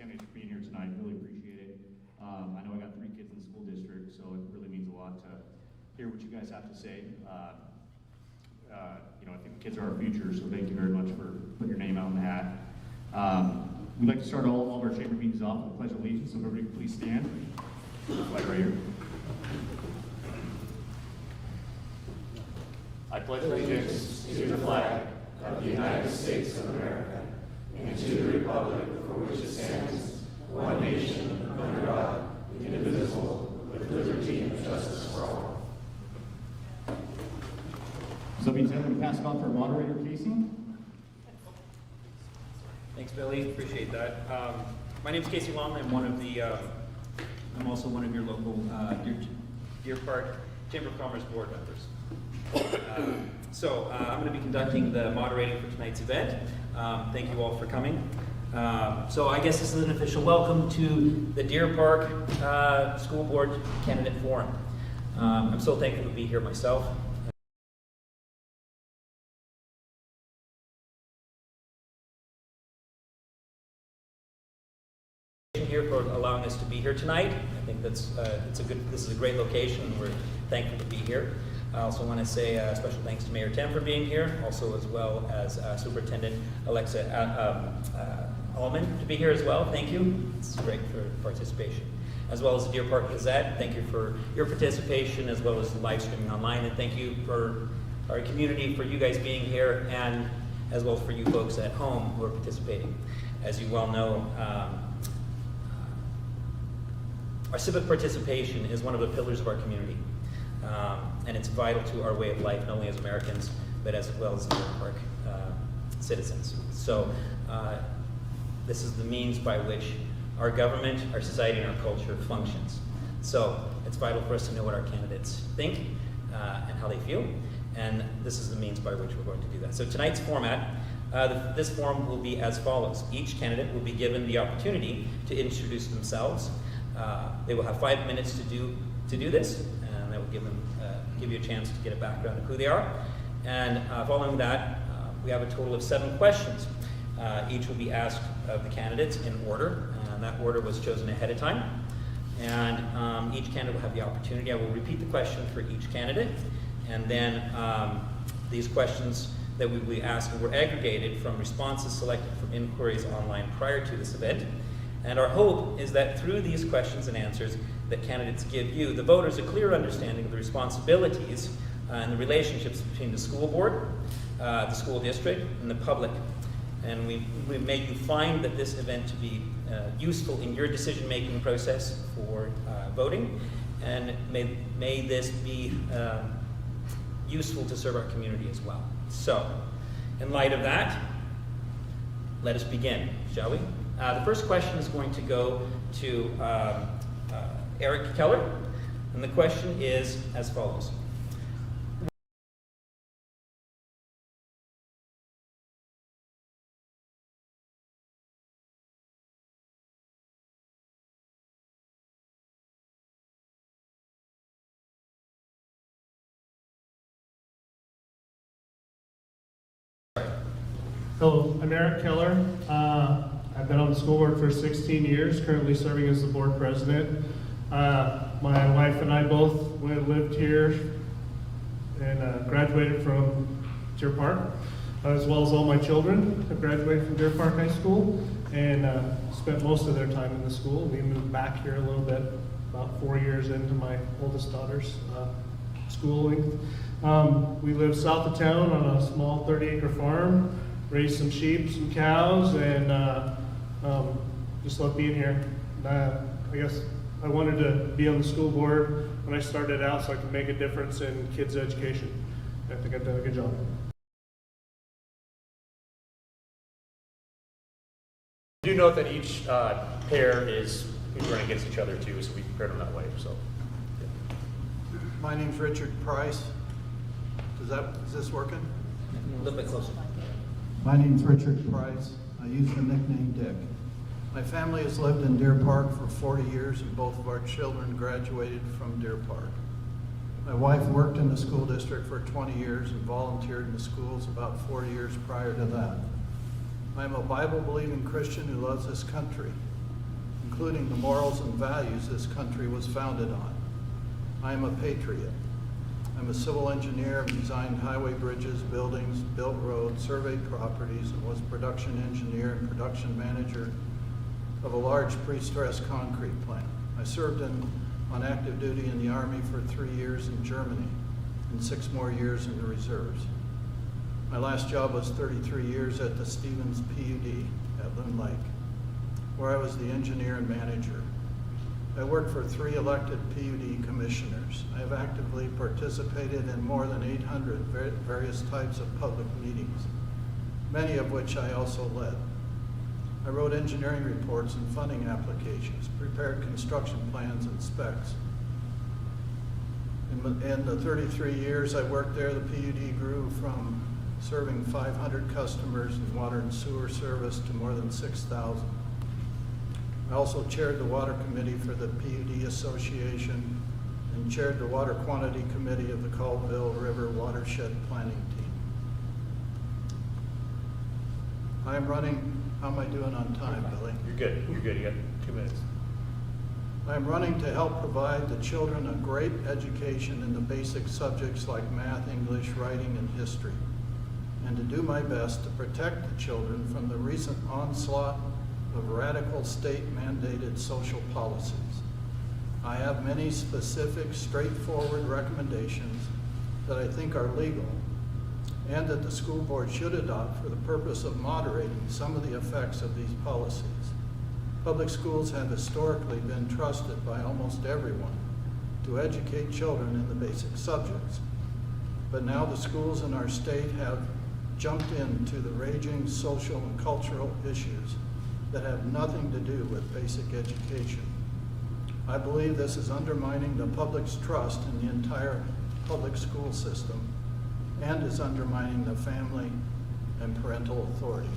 candidates for being here tonight. Really appreciate it. I know I got 3 kids in the school district, so it really means a lot to hear what you guys have to say. I think the kids are our future, so thank you very much for putting your name out in the hat. We'd like to start all of our chamber meetings off with the Pledge of Allegiance, so everybody please stand. Flag right here. I pledge allegiance to the flag of the United States of America and to the republic for which it stands, one nation, under God, indivisible, with liberty and justice for all. So that means I'm going to pass it on to our moderator, Casey. Thanks, Billy. Appreciate that. My name is Casey Long. I'm also one of your local Deer Park Chamber of Commerce board members. I'm going to be conducting the moderating for tonight's event. Thank you all for coming. So I guess this is an official welcome to the Deer Park School Board Candidate Forum. I'm so thankful to be here myself. Here for allowing us to be here tonight. I think this is a great location, and we're thankful to be here. I also want to say special thanks to Mayor Tem for being here, also as well as Superintendent Alexa Allman to be here as well. Thank you. It's great for participation. As well as the Deer Park Gazette, thank you for your participation, as well as the live streaming online, and thank you for our community, for you guys being here, and as well as for you folks at home who are participating. As you well know, our civic participation is one of the pillars of our community, and it's vital to our way of life, not only as Americans, but as well as Deer Park citizens. So this is the means by which our government, our society, and our culture functions. So it's vital for us to know what our candidates think and how they feel, and this is the means by which we're going to do that. So tonight's format, this forum will be as follows. Each candidate will be given the opportunity to introduce themselves. They will have 5 minutes to do this, and that will give you a chance to get a background of who they are. And following that, we have a total of 7 questions. Each will be asked of the candidates in order, and that order was chosen ahead of time. And each candidate will have the opportunity. I will repeat the question for each candidate, and then these questions that we will be asking were aggregated from responses selected from inquiries online prior to this event. And our hope is that through these questions and answers that candidates give you, the voters, a clear understanding of the responsibilities and the relationships between the school board, the school district, and the public. And we may you find that this event to be useful in your decision-making process for voting, and may this be useful to serve our community as well. So, in light of that, let us begin, shall we? The first question is going to go to Eric Keller, and the question is as follows. Hello, I'm Eric Keller. I've been on the school board for 16 years, currently serving as the board president. My wife and I both lived here and graduated from Deer Park, as well as all my children have graduated from Deer Park High School and spent most of their time in the school. We moved back here a little bit, about 4 years into my oldest daughter's schooling. We live south of town on a small 30-acre farm, raised some sheep, some cows, and just love being here. I guess I wanted to be on the school board when I started out so I could make a difference in kids' education. I think I've done a good job. Do note that each pair is running against each other too, so we prepared them that way. So, yeah. My name's Richard Price. Is this working? A little bit closer. My name's Richard Price. I use the nickname Dick. My family has lived in Deer Park for 40 years, and both of our children graduated from Deer Park. My wife worked in the school district for 20 years and volunteered in the schools about 4 years prior to that. I'm a Bible-believing Christian who loves this country. including the morals and values this country was founded on. I am a patriot. I'm a civil engineer, designed highway bridges, buildings, built roads, surveyed properties, and was production engineer and production manager of a large pre-stressed concrete plant. I served on active duty in the Army for 3 years in Germany and 6 more years in the reserves. My last job was 33 years at the Stevens PUD at Loon Lake, where I was the engineer and manager. I worked for 3 elected PUD commissioners. I have actively participated in more than 800 various types of public meetings, many of which I also led. I wrote engineering reports and funding applications, prepared construction plans and specs. In the 33 years I worked there, the PUD grew from serving 500 customers in water and sewer service to more than 6,000. I also chaired the Water Committee for the PUD Association and chaired the Water Quantity Committee of the Colville River Watershed Planning Team. I am running, how am I doing on time, Billy? You're good. You're good. You got 2 minutes. I am running to help provide the children a great education in the basic subjects like math, English, writing, and history, and to do my best to protect the children from the recent onslaught of radical state-mandated social policies. I have many specific, straightforward recommendations that I think are legal and that the school board should adopt for the purpose of moderating some of the effects of these policies. Public schools have historically been trusted by almost everyone to educate children in the basic subjects. But now the schools in our state have jumped into the raging social and cultural issues that have nothing to do with basic education. I believe this is undermining the public's trust in the entire public school system and is undermining the family and parental authority.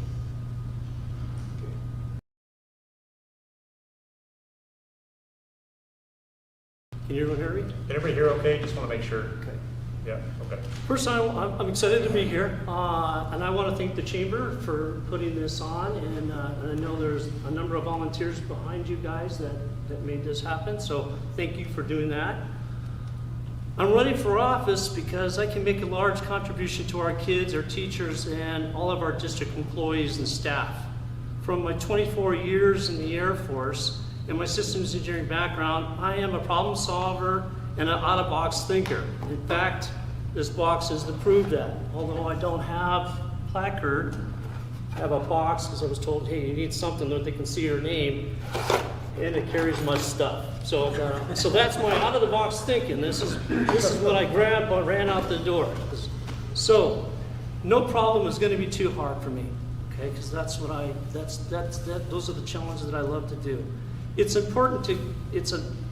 Can everyone hear me? Can everybody hear okay? Just want to make sure. Okay. Yeah, okay. First, I'm excited to be here, and I want to thank the Chamber for putting this on, and I know there's a number of volunteers behind you guys that made this happen, so thank you for doing that. I'm running for office because I can make a large contribution to our kids, our teachers, and all of our district employees and staff. From my 24 years in the Air Force and my systems engineering background, I am a problem solver and an out-of-box thinker. In fact, this box is to prove that. Although I don't have placard, I have a box because I was told, hey, you need something that they can see your name, and it carries much stuff. So that's my out-of-the-box thinking. This is what I grabbed when I ran out the door. So no problem is going to be too hard for me, okay? Because those are the challenges that I love to do. It's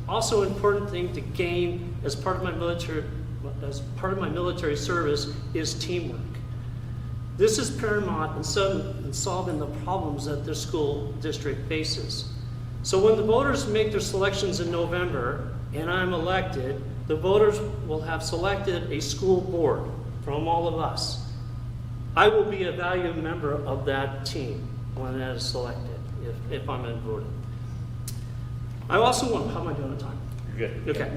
also important thing to gain as part of my military service is teamwork. This is paramount in solving the problems that the school district faces. So when the voters make their selections in November and I'm elected, the voters will have selected a school board from all of us. I will be a valued member of that team when that is selected, if I'm voted. I also want, how am I doing on time? You're good. Okay.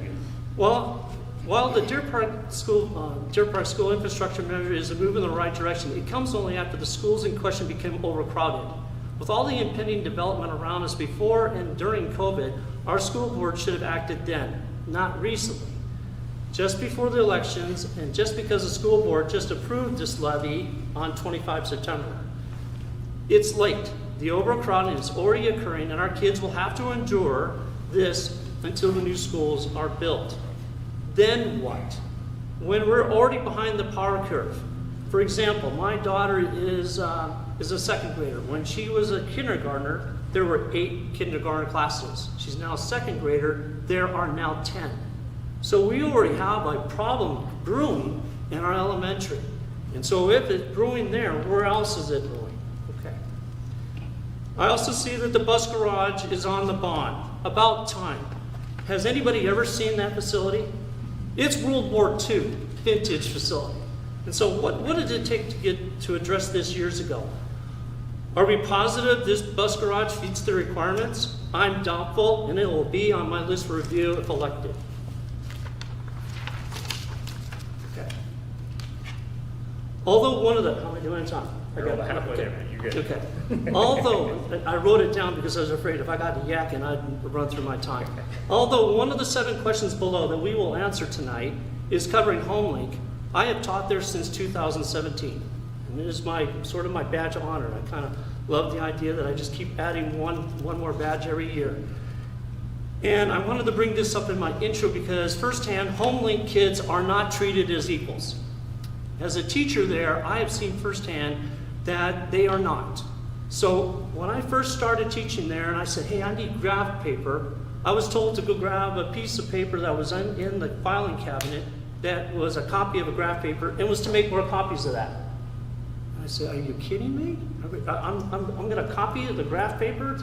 Well, while the Deer Park School Infrastructure Measure is a move in the right direction, it comes only after the schools in question became overcrowded. With all the impending development around us before and during COVID, our school board should have acted then, not recently. Just before the elections, and just because the school board just approved this levy on 25 September. It's late. The overcrowding is already occurring, and our kids will have to endure this until the new schools are built. Then what? When we're already behind the power curve. For example, my daughter is a second grader. When she was a kindergartner, there were 8 kindergarten classes. She's now a second grader. There are now 10. So we already have a problem brewing in our elementary. And so if it's brewing there, where else is it brewing? Okay. I also see that the bus garage is on the bond. About time. Has anybody ever seen that facility? It's World War II vintage facility. And so what did it take to address this years ago? Are we positive this bus garage meets the requirements? I'm doubtful, and it will be on my list for review if elected. Okay. Although one of the, how am I doing on time? You're about halfway there, man. You're good. Okay. Although, I wrote it down because I was afraid if I got to yakking, I'd run through my time. Although one of the 7 questions below that we will answer tonight is covering HomeLink, I have taught there since 2017. And it is sort of my badge of honor. I kind of love the idea that I just keep adding one more badge every year. And I wanted to bring this up in my intro because firsthand, HomeLink kids are not treated as equals. As a teacher there, I have seen firsthand that they are not. So when I first started teaching there and I said, hey, I need graph paper, I was told to go grab a piece of paper that was in the filing cabinet that was a copy of a graph paper and was to make more copies of that. And I said, are you kidding me? I'm going to copy the graph paper?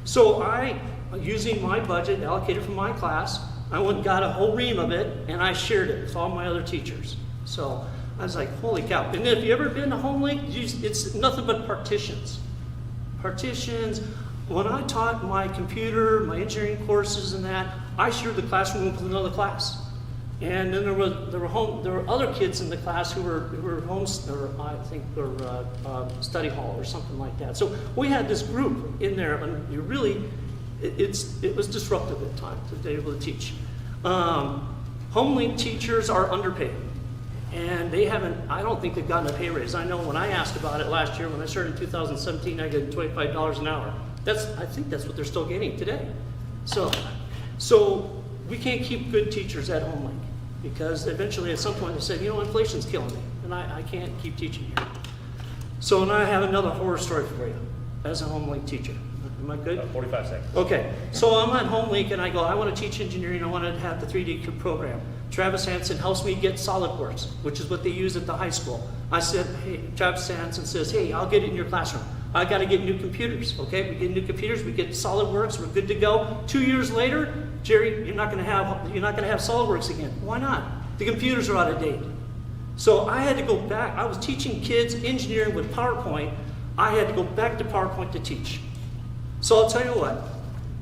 So I, using my budget allocated from my class, I went and got a whole ream of it and I shared it with all my other teachers. So I was like, holy cow. And if you've ever been to HomeLink, it's nothing but partitions. Partitions. When I taught my computer, my engineering courses and that, I shared the classroom with another class. And then there were other kids in the class who were homes, or I think, or study hall or something like that. So we had this group in there, and it was disruptive at times to be able to teach. HomeLink teachers are underpaid. And I don't think they've gotten a pay raise. I know when I asked about it last year, when I started in 2017, I got $25 an hour. I think that's what they're still getting today. So we can't keep good teachers at HomeLink because eventually at some point they said, inflation's killing me and I can't keep teaching here. So now I have another horror story for you as a HomeLink teacher. Am I good? 45 seconds. Okay, so I'm at HomeLink and I go, I want to teach engineering, I want to have the 3D program. Travis Hansen helps me get SolidWorks, which is what they use at the high school. I said, hey, Travis Hansen says, hey, I'll get it in your classroom. I got to get new computers, okay? We get new computers, we get SolidWorks, we're good to go. 2 years later, Jerry, you're not going to have SolidWorks again. Why not? The computers are out of date. So I had to go back. I was teaching kids engineering with PowerPoint. I had to go back to PowerPoint to teach. So I'll tell you what,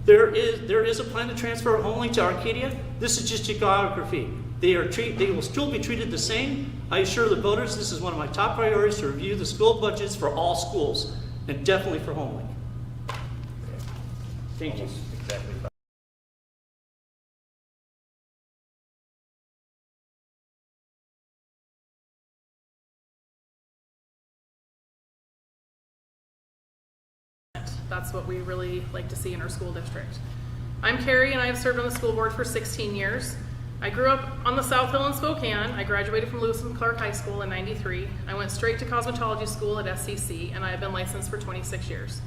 there is a plan to transfer HomeLink to Arcadia. This is just geography. They will still be treated the same. I assure the voters this is one of my top priorities to review the school budgets for all schools, and definitely for HomeLink. Thank you. Almost exactly 5. That's what we really like to see in our school district. I'm Carrie and I have served on the school board for 16 years. I grew up on the South Hill in Spokane. I graduated from Lewis and Clark High School in '93. I went straight to cosmetology school at SCC and I have been licensed for 26 years.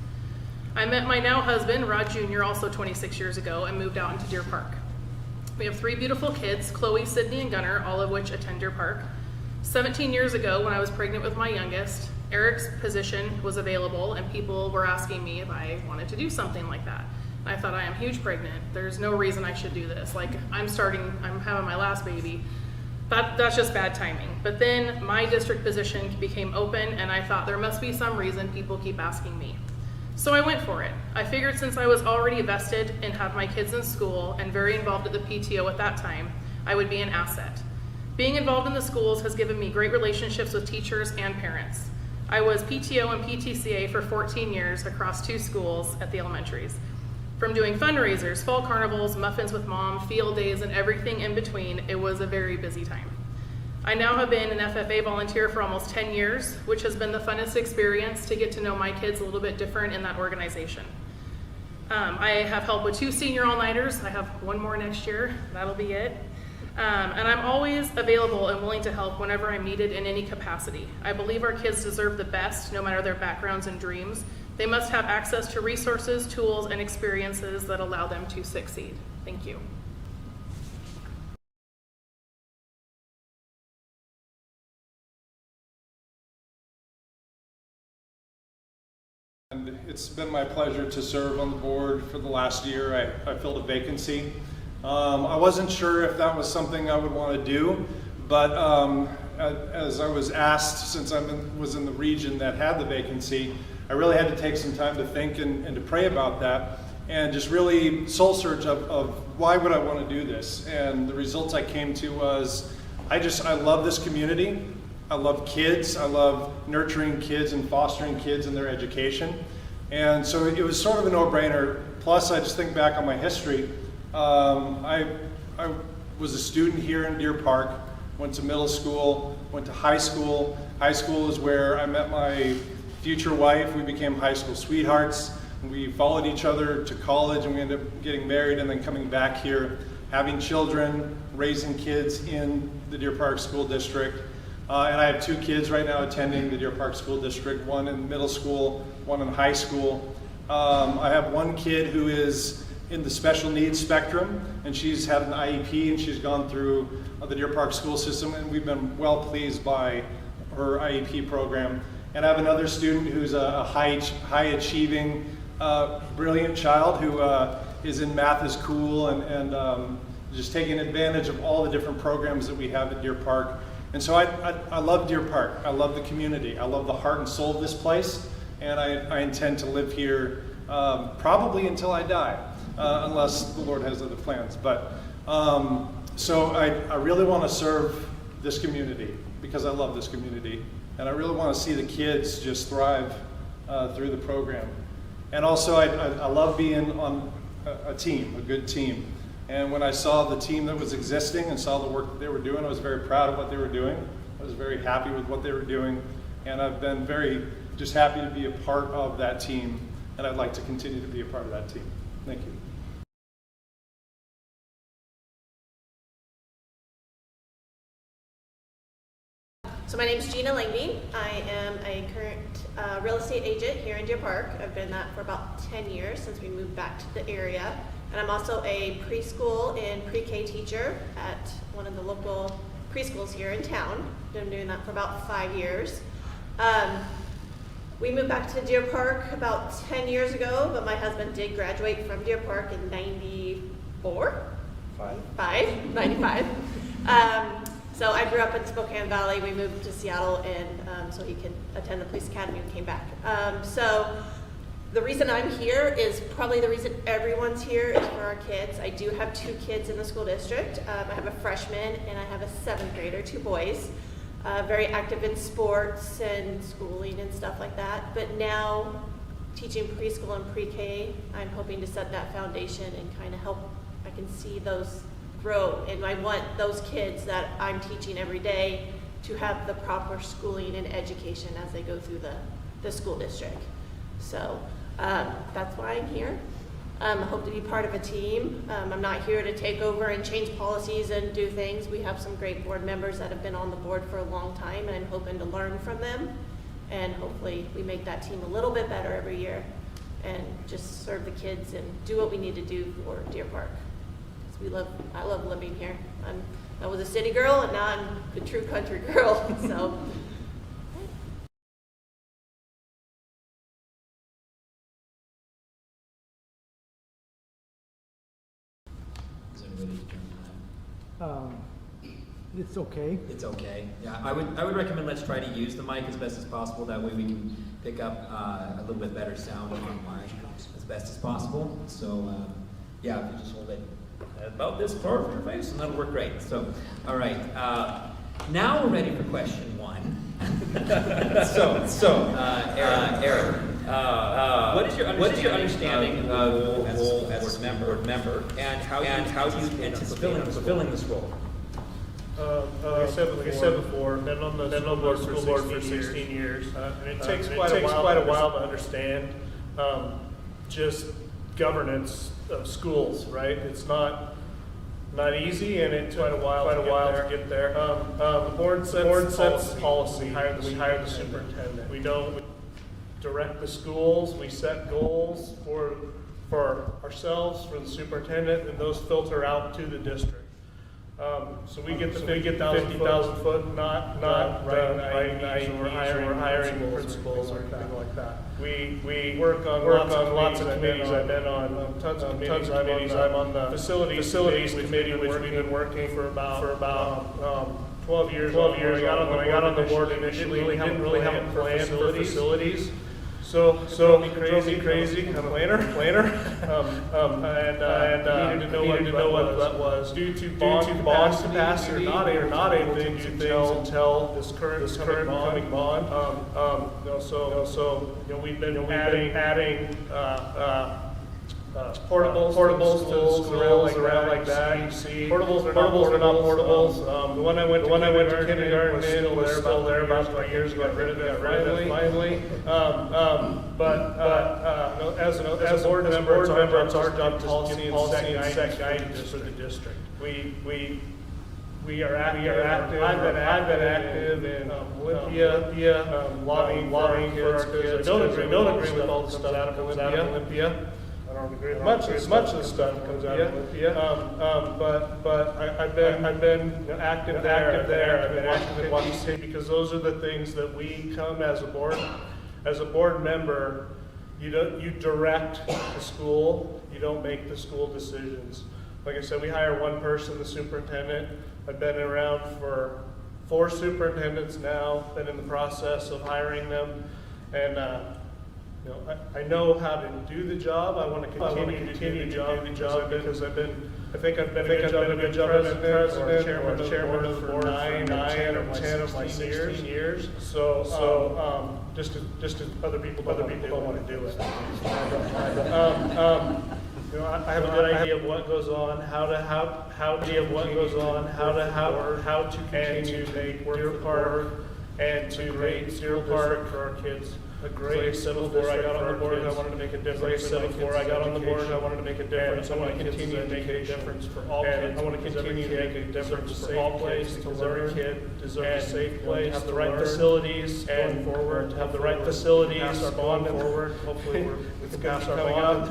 I met my now husband, Rod Jr., also 26 years ago and moved out into Deer Park. We have 3 beautiful kids, Chloe, Sydney, and Gunnar, all of which attend Deer Park. 17 years ago, when I was pregnant with my youngest, Eric's position was available and people were asking me if I wanted to do something like that. I thought, I am huge pregnant. There's no reason I should do this. Like, I'm having my last baby. That's just bad timing. But then my district position became open and I thought there must be some reason people keep asking me. So I went for it. I figured since I was already vested and have my kids in school and very involved at the PTO at that time, I would be an asset. Being involved in the schools has given me great relationships with teachers and parents. I was PTO and PTCA for 14 years across 2 schools at the elementaries. From doing fundraisers, fall carnivals, muffins with mom, field days, and everything in between, it was a very busy time. I now have been an FFA volunteer for almost 10 years, which has been the funnest experience to get to know my kids a little bit different in that organization. I have helped with 2 senior all-nighters. I have 1 more next year, that'll be it. And I'm always available and willing to help whenever I'm needed in any capacity. I believe our kids deserve the best, no matter their backgrounds and dreams. They must have access to resources, tools, and experiences that allow them to succeed. Thank you. And it's been my pleasure to serve on the board for the last year. I filled a vacancy. I wasn't sure if that was something I would want to do, but as I was asked, since I was in the region that had the vacancy, I really had to take some time to think and to pray about that, and just really soul search of why would I want to do this. And the results I came to was, I love this community. I love kids. I love nurturing kids and fostering kids in their education. And so it was sort of a no-brainer. Plus, I just think back on my history. I was a student here in Deer Park, went to middle school, went to high school. High school is where I met my future wife. We became high school sweethearts. We followed each other to college, and we ended up getting married and then coming back here, having children, raising kids in the Deer Park School District. And I have 2 kids right now attending the Deer Park School District, one in middle school, one in high school. I have one kid who is in the special needs spectrum, and she's had an IEP, and she's gone through the Deer Park school system, and we've been well pleased by her IEP program. And I have another student who's a high achieving, brilliant child who is in Math is Cool and just taking advantage of all the different programs that we have at Deer Park. And so I love Deer Park. I love the community. I love the heart and soul of this place, and I intend to live here probably until I die, unless the Lord has other plans. But so I really want to serve this community because I love this community, and I really want to see the kids just thrive through the program. And also I love being on a team, a good team. And when I saw the team that was existing and saw the work that they were doing, I was very proud of what they were doing. I was very happy with what they were doing, and I've been very just happy to be a part of that team, and I'd like to continue to be a part of that team. Thank you. So my name is Gina Langby. I am a current real estate agent here in Deer Park. I've been that for about 10 years since we moved back to the area. And I'm also a preschool and pre-K teacher at one of the local preschools here in town. Been doing that for about 5 years. We moved back to Deer Park about 10 years ago, but my husband did graduate from Deer Park in 95. So I grew up in Spokane Valley. We moved to Seattle and so he could attend the police academy and came back. So the reason I'm here is probably the reason everyone's here is for our kids. I do have 2 kids in the school district. I have a freshman and I have a 7th grader, 2 boys. Very active in sports and schooling and stuff like that. But now teaching preschool and pre-K, I'm hoping to set that foundation and kind of help. I can see those grow, and I want those kids that I'm teaching every day to have the proper schooling and education as they go through the school district. So that's why I'm here. I hope to be part of a team. I'm not here to take over and change policies and do things. We have some great board members that have been on the board for a long time, and I'm hoping to learn from them, and hopefully we make that team a little bit better every year and just serve the kids and do what we need to do for Deer Park. I love living here. I was a city girl, and now I'm the true country girl. So. Is everybody doing It's okay. It's okay. Yeah, I would recommend let's try to use the mic as best as possible. That way we can pick up a little bit better sound online as best as possible. So yeah, if you just hold it about this far from your face, and that'll work great. So, all right. Now we're ready for question 1. Eric, what is your understanding of as a board member, and how do you anticipate fulfilling this role? Like I said before, been on the school board for 16 years. And it takes quite a while to understand just governance of schools, right? It's not easy, and it took quite a while to get there. The board sets policy. We hire the superintendent. We don't direct the schools. We set goals for ourselves, for the superintendent, and those filter out to the district. So we get the 50,000 foot, not writing IEPs or hiring principals or anything like that. We work on lots of committees. I've been on tons of committees. I'm on the facilities committee, which we've been working for about 12 years. When I got on the board initially, we didn't really have a plan for facilities. So it drove me crazy. I'm a planner, and needed to know what that was. Due to bond capacity, you're not able to do things until this current coming bond. We've been adding portables to schools around like that. You see, portables are not portables. The one I went to kindergarten in was still there about 3 years ago. Got rid of it finally. As a board member, it's our job to give set guidance for the district. We are active. I've been active in Olympia, lobbying for our kids. I don't agree with all the stuff that comes out of Olympia. I don't agree with much of the stuff that comes out of Olympia. But I've been active there. I've been active in Washington State because those are the things that we come as a board member. You direct the school. You don't make the school decisions. Like I said, we hire one person, the superintendent. I've been around for 4 superintendents now, been in the process of hiring them, and I know how to do the job. I want to continue to do the job because I think I've been a good job as president or chairman of the board for 9 or 10 of my 16 years. So just as other people don't want to do it. I have a good idea of what goes on, how to continue to make Deer Park and to make Deer Park for our kids a great civil before I got on the board. I wanted to make a difference. Before I got on the board, I wanted to make a difference. I want to continue to make a difference for all kids. I want to continue to make a difference for all kids because every kid deserves a safe place, have the right facilities going forward, have the right facilities going forward. Hopefully, it's pass our bond.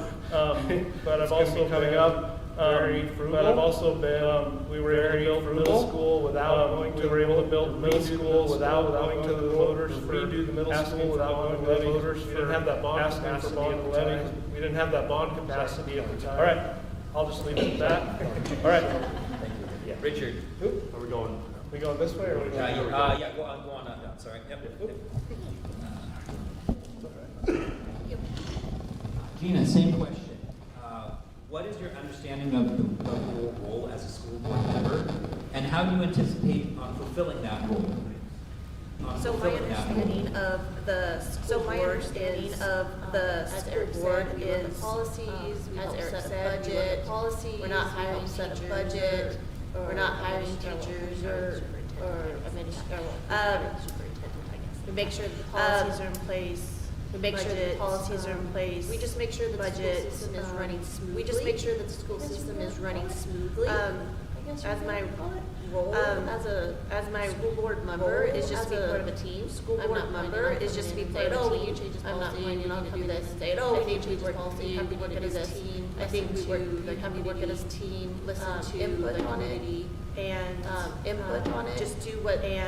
But I've also coming up. But I've also been. We were able to build middle school without going to. We were able to build middle school without going to the voters for redo the middle school without going to the voters. We didn't have that bond capacity at the time. We didn't have that bond capacity at the time. All right, I'll just leave it at that. All right. Yeah. Richard. Are we going? We going this way or? Are we going Go on up. Yeah, sorry. Yep. Gina, same question. What is your understanding of your role as a school board member, and how do you anticipate on fulfilling that role? So my understanding of the school board is, as Eric said, we run the policies, we help set a budget, we're not hiring teachers, we're not hiring teachers or we make sure the policies are in place. We make sure that policies are in place. We just make sure that the school system is running smoothly. We just make sure that the school system is running smoothly. As my role as my school board member is just to be part of a team. School board member is just to be part of a team. I'm not planning on to do this. Say, we need to change this policy. Have to work as a team. I think we have to work as a team. Listen to input on it and input on it. Just do what the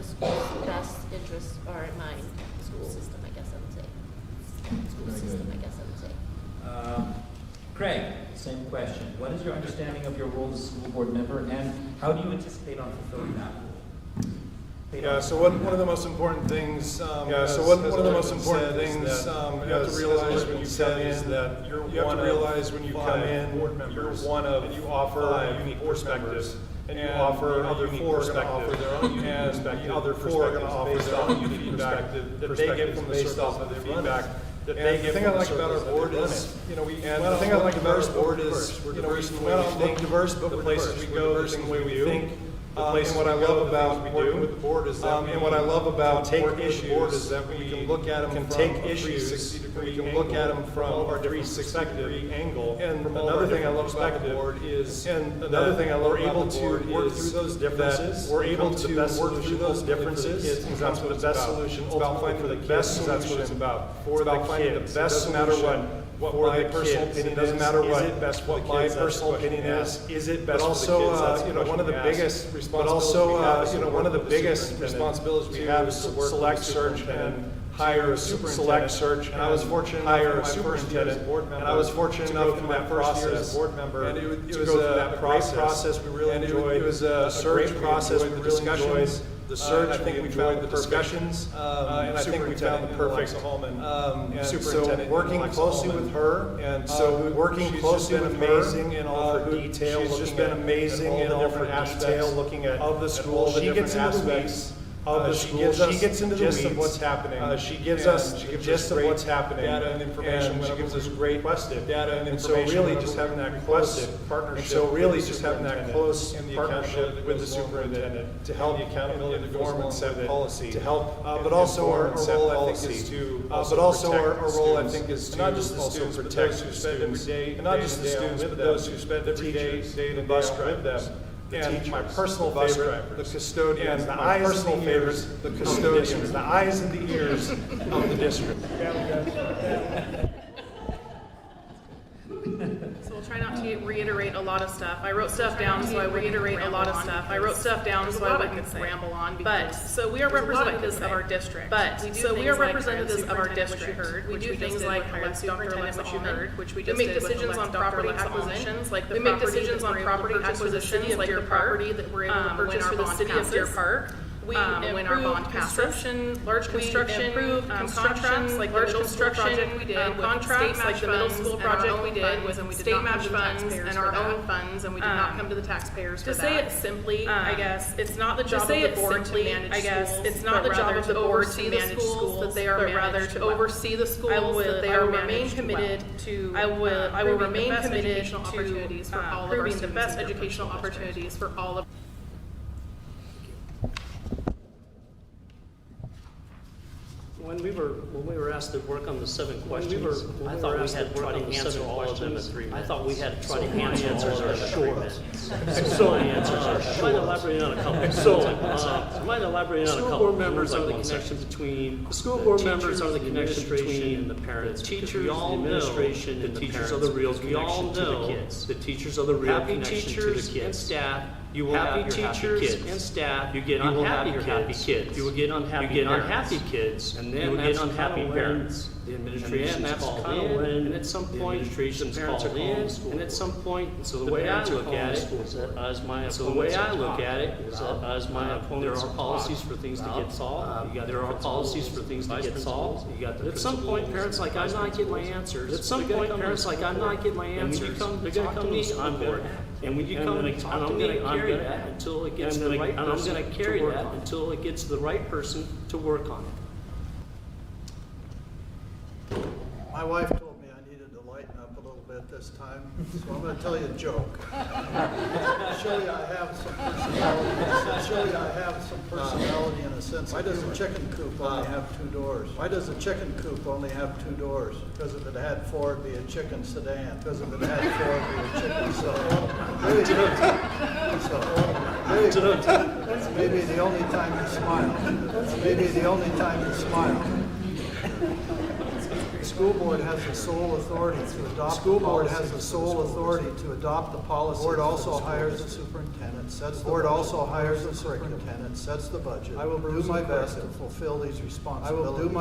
school's best interests are in mind. School system, I guess I would say. Craig, same question. What is your understanding of your role as a school board member, and how do you anticipate on fulfilling that role? Yeah. So one of the most important things. You have to realize when you come in that you're one of you offer unique perspectives. And you offer other 4 are going to offer their own unique perspective. The other 4 are going to offer their own unique perspective that they get from the circles of the feedback that they get. The thing I like about our board is, the thing I like about our board is, we're diverse in the way we think, diverse, but the places we go, the things we think. And what I love about working with the board is that we can look at them from a 360 degree from a 360 angle. And another thing I love about the board is, we're able to work through those differences. We're able to work through those differences because that's what the best solution. It's about finding the best solution. That's what it's about. It's about finding the best solution. What my personal opinion is, doesn't matter what my personal opinion is it best for the kids? One of the biggest responsibilities we have is to select, search, and hire a superintendent. And I was fortunate enough in my first year as a board member, and I was fortunate enough in my first year as a board member, and it was a great process. We really enjoyed. It was a great process. We really enjoyed the the search. I think we enjoyed the discussions, and I think we found the perfect superintendent. So working closely with her, and so working closely with amazing in all of her detail. She's just been amazing in all of her detail, looking at of the school. She gets into the weeds of the school. She gets into the weeds of what's happening. She gives us the gist of what's happening, data and information. She gives us great data and information. So really, just having that close partnership. So really, just having that close partnership with the superintendent to help accountability form and set policy, to help. But also our role, I think, is to. But also our role, I think, is to not just the students, but those who spend every day, and not just the students, but those who spend every day in the bus with them. And my personal favorite, the custodians, the eyes and the ears, the custodians, the eyes and the ears of the district. So we'll try not to reiterate a lot of stuff. I wrote stuff down, so I reiterate a lot of stuff. I wrote stuff down, so I wouldn't ramble on. But so we are representatives of our district. But so we are representatives of our district. We do things like elect superintendent, which you heard, which we just did. We make decisions on property acquisitions, like we make decisions on property acquisitions, like the property that we're able to purchase for the city of Deer Park. We when our bond construction, large construction, contracts like large construction project we did, contracts like the middle school project we did, was state match funds and our own funds, and we did not come to the taxpayers for that. To say it simply, I guess it's not the job of the board to manage schools. I guess it's not the job of the board to manage schools that they are managed, but rather to oversee the schools that they are managed to. I will remain committed to improving the best educational opportunities for all of. When we were asked to work on the 7 questions, I thought we had to try to answer all of them in 3 minutes. I thought we had to try to answer all of them in 3 minutes. So my answers are short. Might elaborate on a couple. School board members are the connection between the school board members are the connection between the parents, teachers, the administration, the teachers are the real connection to the kids. The teachers are the real connection to the kids. And staff. You will have teachers and staff. You get unhappy kids. You will get unhappy kids, and then you will get unhappy parents. The administration's called in, and at some point, the parents are called, and at some point, so the way I look at it is that as my there are policies for things to get solved. There are policies for things to get solved. At some point, parents like I'm not getting my answers. At some point, parents like I'm not getting my answers. They're going to come to me on board. And when you come and talk to me, I'm going to carry that until it gets the right person. I'm going to carry that until it gets the right person to work on it. My wife told me I needed to lighten up a little bit this time, so I'm going to tell you a joke. Show you I have some personality in a sense. Why does a chicken coop only have 2 doors? Why does a chicken coop only have 2 doors? Because if it had 4, it'd be a chicken sedan. Because if it had 4, it'd be a chicken sedan. That's maybe the only time you smile. That's maybe the only time you smile. The school board has the sole authority to adopt. The policy. The board also hires the superintendent. The board also hires the superintendent. Sets the budget. I will do my best to fulfill these responsibilities.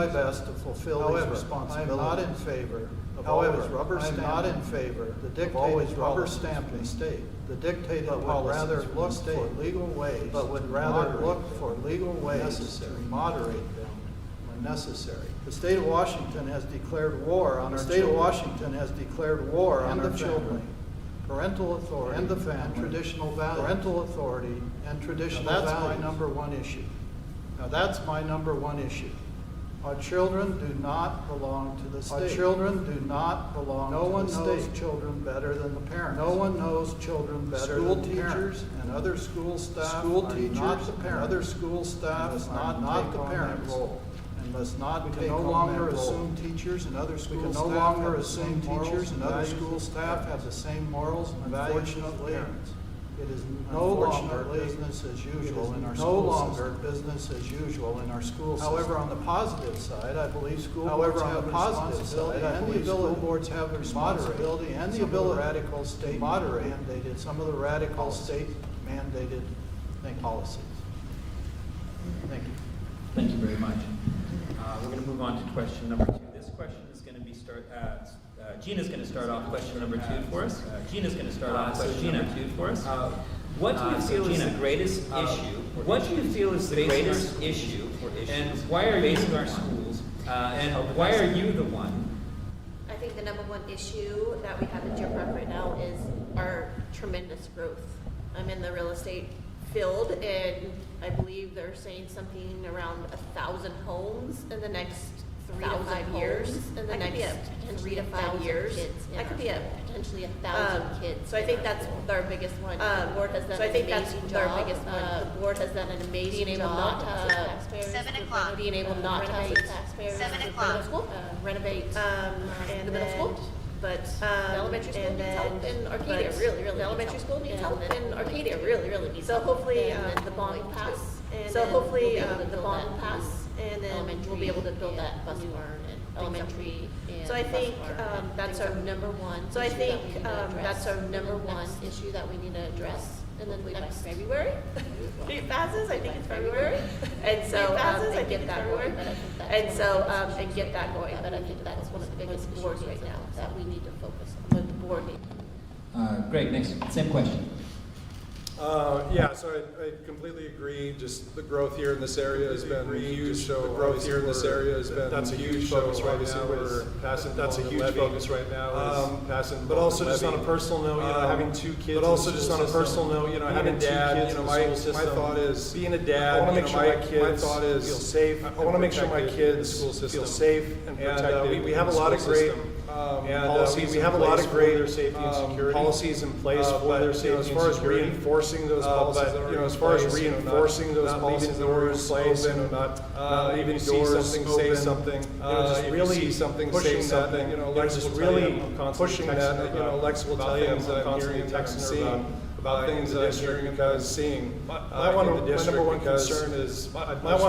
I'm not in favor of always rubber stamping. I'm not in favor. The dictated rubber stamping state. The dictated policies rather look for legal ways, but would rather look for legal ways necessary, moderate them when necessary. The state of Washington has declared war on our children. Parental authority and the family, traditional values. Parental authority and traditional values. That's my number one issue. Now that's my number one issue. Our children do not belong to the state. Our children do not belong to the state. No one knows children better than the parents. No one knows children better than the parents. And other school staff are not the parents. Other school staff must not the parent role. Must not take no longer assume teachers and other school staff have the same morals and values as parents. It is no longer business as usual in our school system. However, on the positive side, I believe school boards have the responsibility and the ability mandated some of the radical state mandated policies. Thank you. Thank you very much. We're going to move on to question number 2. This question is going to be Gina's going to start off question number 2 for us. What do you feel is the greatest issue? What do you feel is the greatest issue? And why are you our schools? And why are you the one? I think the number one issue that we have in Deer Park right now is our tremendous growth. I'm in the real estate field, and I believe they're saying something around 1,000 homes in the next 3 to 5 years. In the next 3 to 5 years, that could be potentially 1,000 kids. So I think that's our biggest one. The board has done an amazing job. The board has done an amazing job. Being able not to pay taxpayers for the middle school, renovate the middle school. But the elementary school needs help, and Arcadia really needs help. The elementary school needs help, and Arcadia really needs help. So hopefully the bond will pass. So hopefully the bond will pass, and then we'll be able to build that bus barn and elementary. So I think that's our number one. So I think that's our number one issue that we need to address in the next February. It passes, I think it's February, and so and get that going. And so and get that going. But I think that's one of the biggest boards right now that we need to focus on. What the board needs. Greg, next, same question. Yeah, so I completely agree. Just the growth here in this area has been huge. So the growth here in this area has been that's a huge focus right now. We're passing. That's a huge focus right now. Passing, but also just on a personal note, having 2 kids. But also just on a personal note, having 2 kids. My thought is being a dad. I want to make sure my kids feel safe. I want to make sure my kids feel safe and protected. We have a lot of great. Policies. We have a lot of great safety and security policies in place for their safety and security. As far as reinforcing those policies, as far as reinforcing those policies that were in place, not leaving doors open, say something, just really see something, say something. Lex just really pushing that. Lex will tell you that I'm hearing and texting her about things that I'm hearing because seeing. My number one concern is I just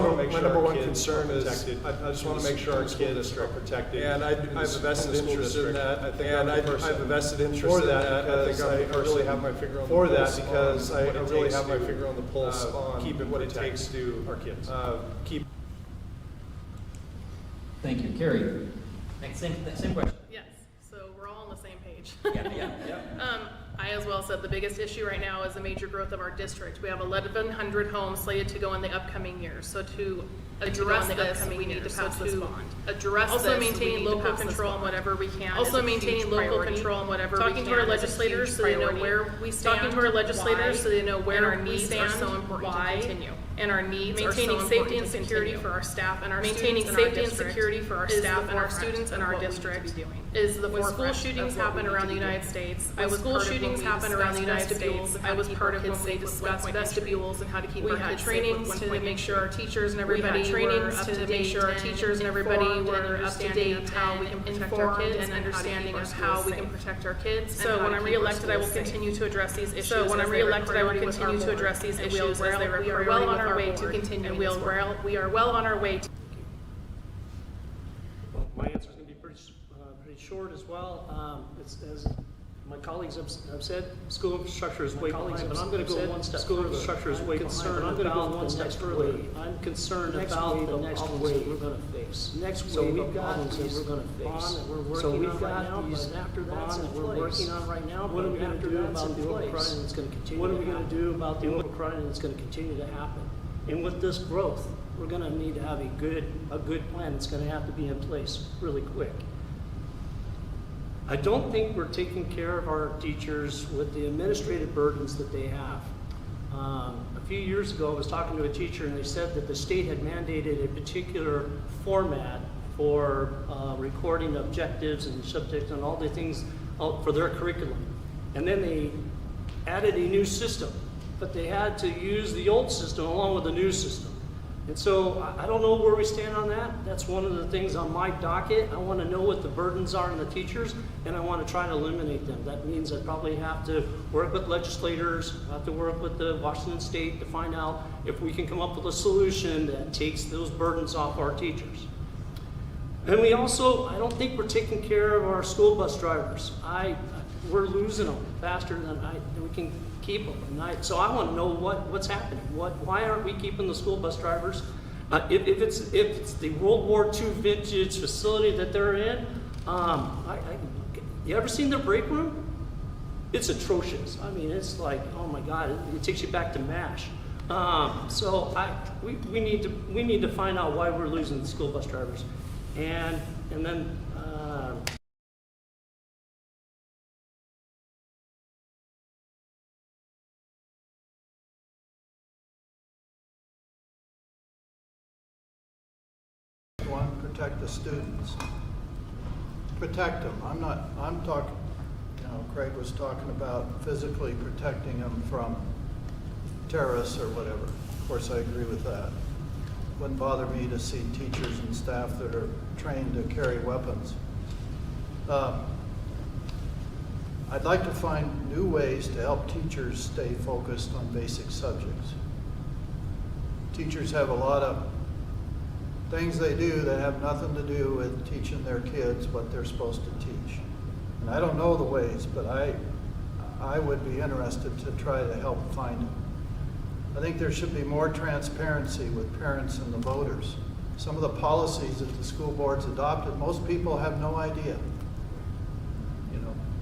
want to make sure our kids are protected. And I have a vested interest in that. I think I have a vested interest in that. I think I really have my finger on the pulse because I really have my finger on the pulse on keeping what it takes to our kids. Thank you. Carrie, next, same question. Yes, so we're all on the same page. Yeah. I as well said the biggest issue right now is the major growth of our district. We have 1,100 homes slated to go in the upcoming years. So to address this, we need to pass this bond. Also maintaining local control on whatever we can. Also maintaining local control on whatever we can. Talking to our legislators so they know where we stand. Talking to our legislators so they know where our needs are so important to continue. And our needs are so important. Maintaining safety and security for our staff and our students. Maintaining safety and security for our staff and our students in our district is the forefront. When school shootings happen around the United States, I was part of when we discussed vestibules and how to keep our kids safe. We had trainings to make sure our teachers and everybody were up to date of how we can protect our kids and understanding of how we can protect our kids. So when I'm reelected, I will continue to address these issues. We are well on our way to continue. We are well on our way to. Well, my answer is going to be pretty short as well. It's as my colleagues have said, school infrastructure is way behind, but I'm going to go one step further. Infrastructure is way behind, but I'm going to go one step further. I'm concerned about the next wave we're going to face. Next wave of problems that we're going to face. So we've got these bonds that we're working on right now. What are we going to do about the overcrowding that's going to continue? What are we going to do about the overcrowding that's going to continue to happen? And with this growth, we're going to need to have a good plan that's going to have to be in place really quick. I don't think we're taking care of our teachers with the administrative burdens that they have. A few years ago, I was talking to a teacher and they said that the state had mandated a particular format for recording objectives and subjects and all the things for their curriculum. And then they added a new system, but they had to use the old system along with the new system. And so I don't know where we stand on that. That's one of the things on my docket. I want to know what the burdens are on the teachers, and I want to try to eliminate them. That means I probably have to work with legislators, have to work with the Washington State to find out if we can come up with a solution that takes those burdens off our teachers. And we also, I don't think we're taking care of our school bus drivers. We're losing them faster than we can keep them. So I want to know what's happening. Why aren't we keeping the school bus drivers? If it's the World War II vintage facility that they're in, you ever seen their break room? it's atrocious. I mean, it's like, oh my God, it takes you back to MASH. So we need to find out why we're losing the school bus drivers, and then. One, protect the students. Protect them. I'm talking, Craig was talking about physically protecting them from terrorists or whatever. Of course, I agree with that. Wouldn't bother me to see teachers and staff that are trained to carry weapons. I'd like to find new ways to help teachers stay focused on basic subjects. Teachers have a lot of things they do that have nothing to do with teaching their kids what they're supposed to teach. And I don't know the ways, but I would be interested to try to help find them. I think there should be more transparency with parents and the voters. Some of the policies that the school board's adopted, most people have no idea.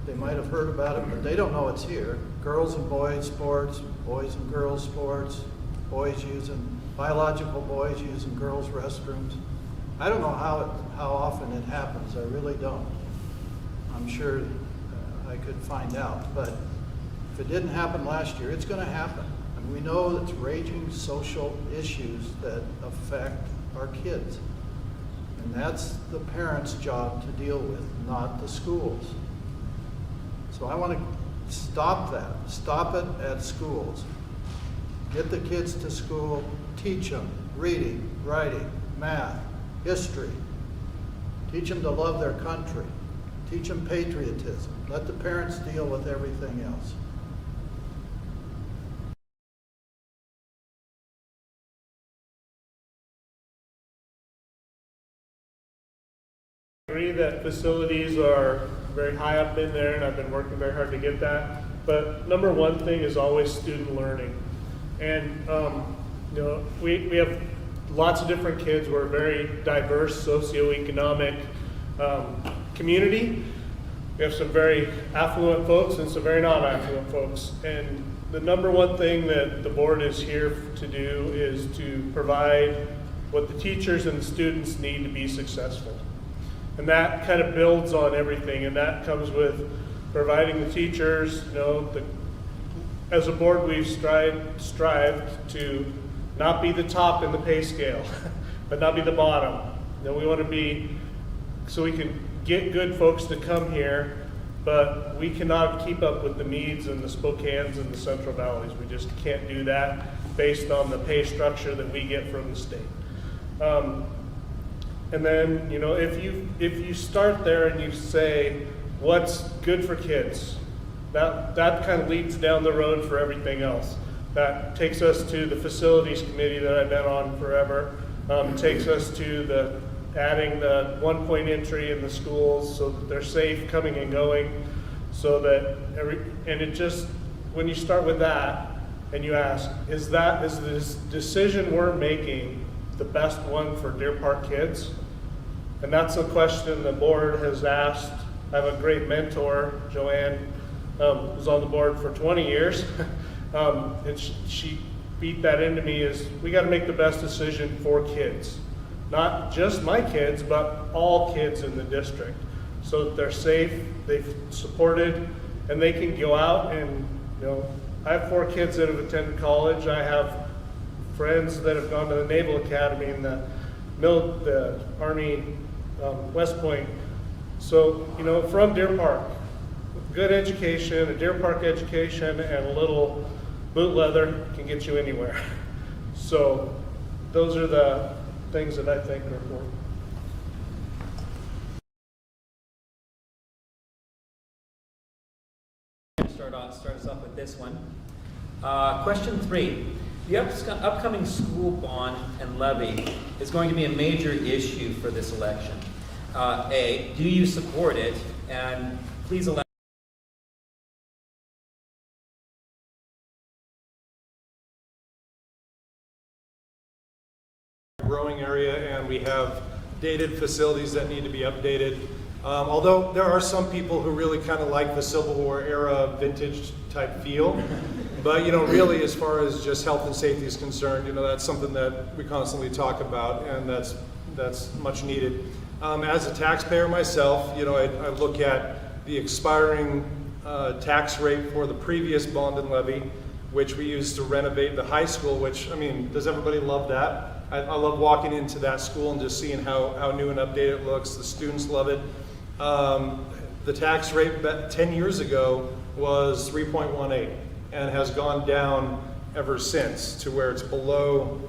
They might have heard about it, but they don't know it's here. Girls and boys sports, boys and girls sports, biological boys using girls' restrooms. I don't know how often it happens. I really don't. I'm sure I could find out, but if it didn't happen last year, it's going to happen. And we know it's raging social issues that affect our kids. And that's the parents' job to deal with, not the schools. So I want to stop that. Stop it at schools. Get the kids to school, teach them reading, writing, math, history. Teach them to love their country. Teach them patriotism. Let the parents deal with everything else. I agree that facilities are very high up in there, and I've been working very hard to get that. But number one thing is always student learning. And we have lots of different kids. We're a very diverse socioeconomic community. We have some very affluent folks and some very non-affluent folks. And the number one thing that the board is here to do is to provide what the teachers and the students need to be successful. And that kind of builds on everything, and that comes with providing the teachers, as a board we've strived to not be the top in the pay scale, but not be the bottom. We want to be, so we can get good folks to come here, but we cannot keep up with the needs in the Spokanes and the Central Valleys. We just can't do that based on the pay structure that we get from the state. And then, if you start there and you say, what's good for kids? That kind of leads down the road for everything else. That takes us to the facilities committee that I've been on forever. Takes us to adding the 1-point entry in the schools so that they're safe coming and going. So that when you start with that and you ask, is this decision we're making the best one for Deer Park kids? And that's a question the board has asked. I have a great mentor, Joanne, who's on the board for 20 years. And she beat that into me is we got to make the best decision for kids. Not just my kids, but all kids in the district. So that they're safe, they're supported, and they can go out and, I have 4 kids that have attended college. I have friends that have gone to the Naval Academy and the Army West Point. So, from Deer Park, good education, a Deer Park education, and a little boot leather can get you anywhere. So, those are the things that I think are important. Start us off with this one. Question 3. The upcoming school bond and levy is going to be a major issue for this election. A, do you support it? And please allow growing area, and we have dated facilities that need to be updated. Although there are some people who really kind of like the Civil War era vintage type feel. But, really as far as just health and safety is concerned, that's something that we constantly talk about, and that's much needed. As a taxpayer myself, I look at the expiring tax rate for the previous bond and levy, which we used to renovate the high school, which, does everybody love that? I love walking into that school and just seeing how new and updated it looks. The students love it. The tax rate 10 years ago was 3.18 and has gone down ever since to where it's below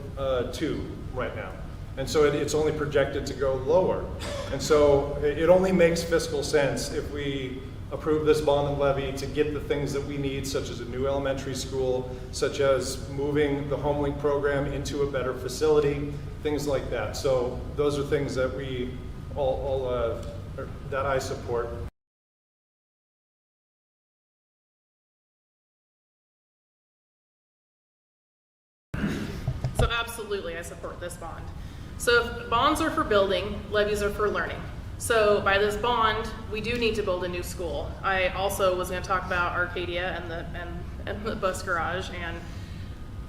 2 right now. And so it's only projected to go lower. And so it only makes fiscal sense if we approve this bond and levy to get the things that we need, such as a new elementary school, such as moving the HomeLink program into a better facility, things like that. So those are things that we that I support. So absolutely, I support this bond. So if bonds are for building, levies are for learning. So by this bond, we do need to build a new school. I also was going to talk about Arcadia and the bus garage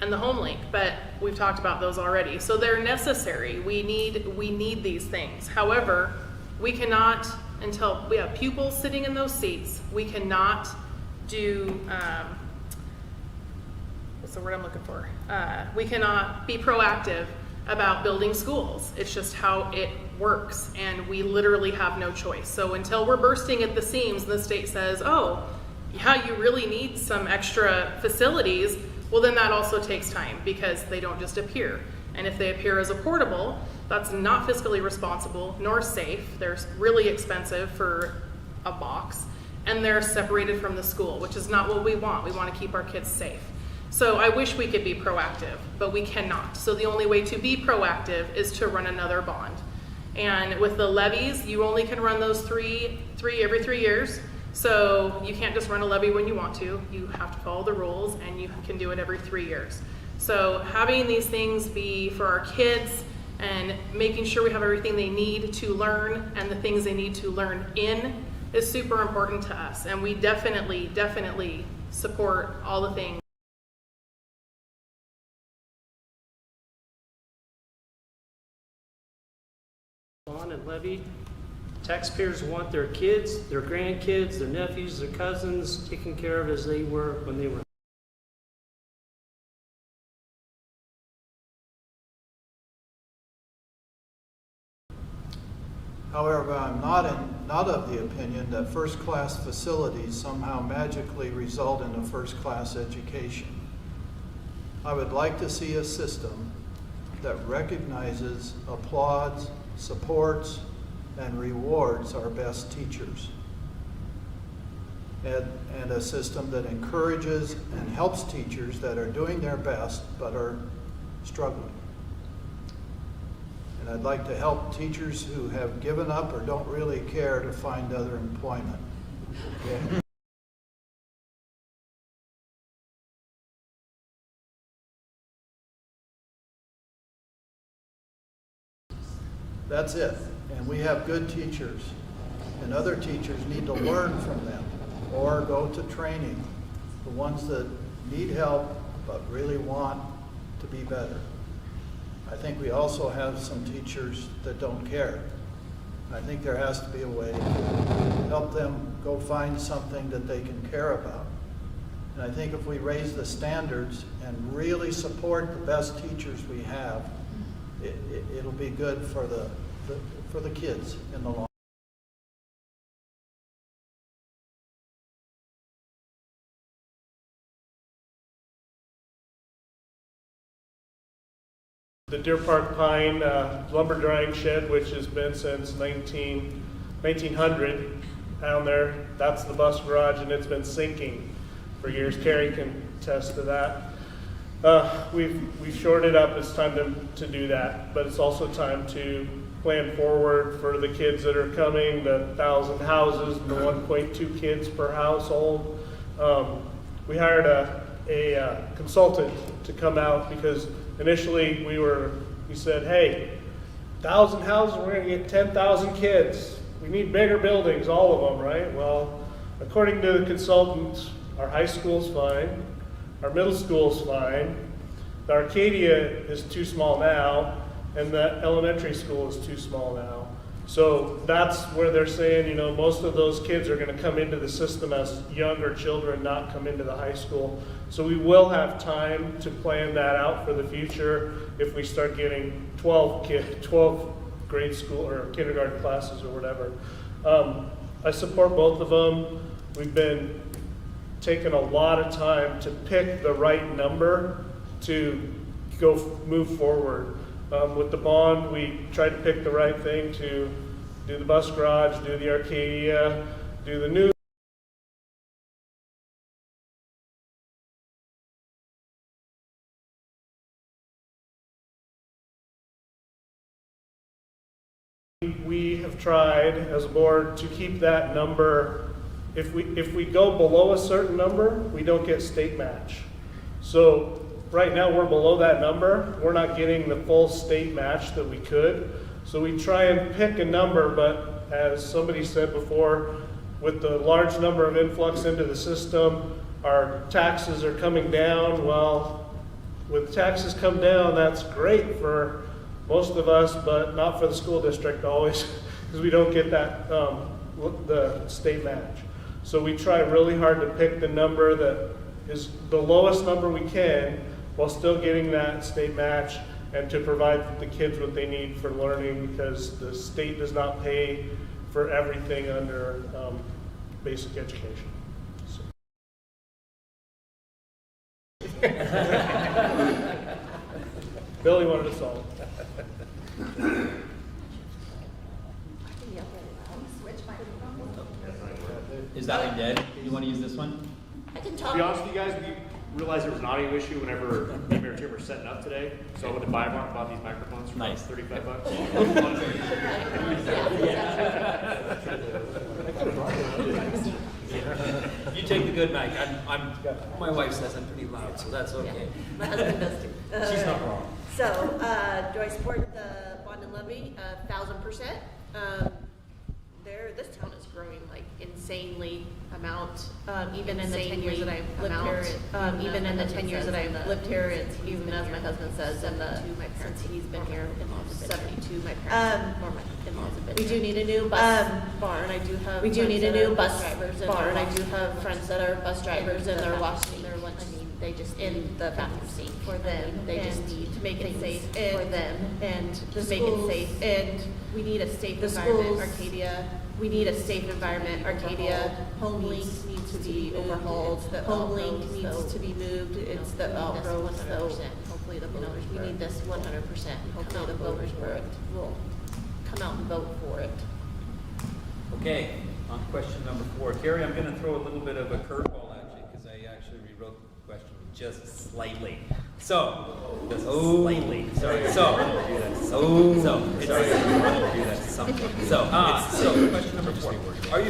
and the HomeLink, but we've talked about those already. So they're necessary. We need these things. However, we cannot, until we have pupils sitting in those seats, we cannot do, what's the word I'm looking for? We cannot be proactive about building schools. It's just how it works, and we literally have no choice. So until we're bursting at the seams and the state says, oh, yeah, you really need some extra facilities, well, then that also takes time because they don't just appear. And if they appear as a portable, that's not fiscally responsible nor safe. They're really expensive for a box, and they're separated from the school, which is not what we want. We want to keep our kids safe. So I wish we could be proactive, but we cannot. So the only way to be proactive is to run another bond. And with the levies, you only can run those three every 3 years. So you can't just run a levy when you want to. You have to follow the rules, and you can do it every 3 years. So having these things be for our kids and making sure we have everything they need to learn and the things they need to learn in is super important to us. And we definitely support all the things. Bond and levy. Taxpayers want their kids, their grandkids, their nephews, their cousins taken care of as they were when they were. However, I'm not of the opinion that first-class facilities somehow magically result in a first-class education. I would like to see a system that recognizes, applauds, supports, and rewards our best teachers. And a system that encourages and helps teachers that are doing their best but are struggling. And I'd like to help teachers who have given up or don't really care to find other employment. Okay? That's it. And we have good teachers, and other teachers need to learn from them or go to training, the ones that need help but really want to be better. I think we also have some teachers that don't care. I think there has to be a way to help them go find something that they can care about. And I think if we raise the standards and really support the best teachers we have, it'll be good for the kids in the long run. The Deer Park Pine lumber drying shed, which has been since 1900 down there, that's the bus garage, and it's been sinking for years. Carrie can attest to that. We've shored it up. It's time to do that, but it's also time to plan forward for the kids that are coming, the 1,000 houses, the 1.2 kids per household. We hired a consultant to come out because initially we said, hey, 1,000 houses, we're going to get 10,000 kids. we need bigger buildings, all of them, right? Well, according to the consultants, our high school's fine, our middle school's fine, the Arcadia is too small now, and the elementary school is too small now. So that's where they're saying, most of those kids are gonna come into the system as younger children, not come into the high school. So we will have time to plan that out for the future if we start getting 12 grade school or kindergarten classes or whatever. I support both of them. We've been taking a lot of time to pick the right number to move forward. With the bond, we tried to pick the right thing to do the bus garage, do the Arcadia, do the new. We have tried as a board to keep that number. If we go below a certain number, we don't get state match. So right now we're below that number. We're not getting the full state match that we could. So we try and pick a number, but as somebody said before, with the large number of influx into the system, our taxes are coming down. Well, with taxes come down, that's great for most of us, but not for the school district always, because we don't get that the state match. So we try really hard to pick the number that is the lowest number we can while still getting that state match and to provide the kids what they need for learning, because the state does not pay for everything under basic education. So. Billy wanted to solve. Is that one dead? You want to use this one? I can To talk. be honest with you guys, we realized there was an audio issue whenever me and Mayor Tim were setting up today. So I went to buy one, bought these microphones for Nice. $35. You take the good mic. My wife says I'm pretty loud, so that's okay. My husband does too. She's not wrong. So, do I support the bond and levy? 1,000%. This town is growing like insanely amount, even in the 10 years that I've lived here. Even in the 10 years that I've lived here, it's even as my husband says, and since he's been here, 72. My parents or my in-laws have been. We do need a new bus barn. I do have. We do need a new bus barn. I do have friends that are bus drivers, and they're washing their lunch. They just in the bathroom sink for them. They just need to make it safe for them and to make it safe. And we need a safe environment, Arcadia. We need a safe environment, Arcadia. HomeLink needs to be overhauled. The HomeLink needs to be moved. It's the roads, though. Hopefully the voters. We need this 100%. Hopefully the voters will come out and vote for it. Okay, on question number 4. Carrie, I'm going to throw a little bit of a curveball at you because I actually rewrote the question just slightly. So, just slightly. Sorry. Question number 4. Are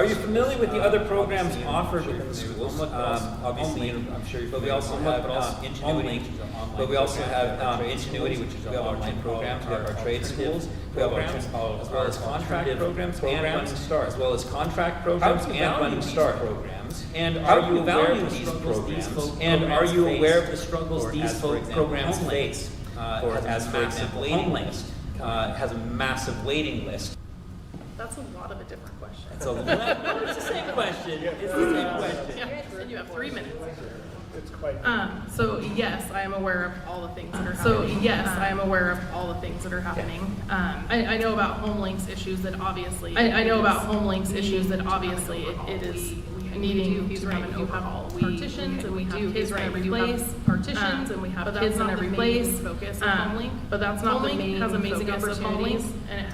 you familiar with the other programs offered within the schools? Obviously, I'm sure you're familiar. But we also have Ingenuity. But we also have Ingenuity, which is our online programs. We have our trade schools. We have our as well as contract programs and Running Start, as well as contract programs and Running Start programs. And are you aware of these programs? And are you aware of the struggles these programs face? As for example, HomeLink has a massive waiting list. That's a lot of a different question. It's the same question. It's the same question. Yeah, and you have 3 minutes. It's quite. So yes, I am aware of all the things that are happening. I know about HomeLink's issues that obviously. It is needing to have an overhaul. Partitions, and we have kids in every place. Partitions, and we have kids in every place. Focus on HomeLink, but that's not the main has amazing opportunities, and it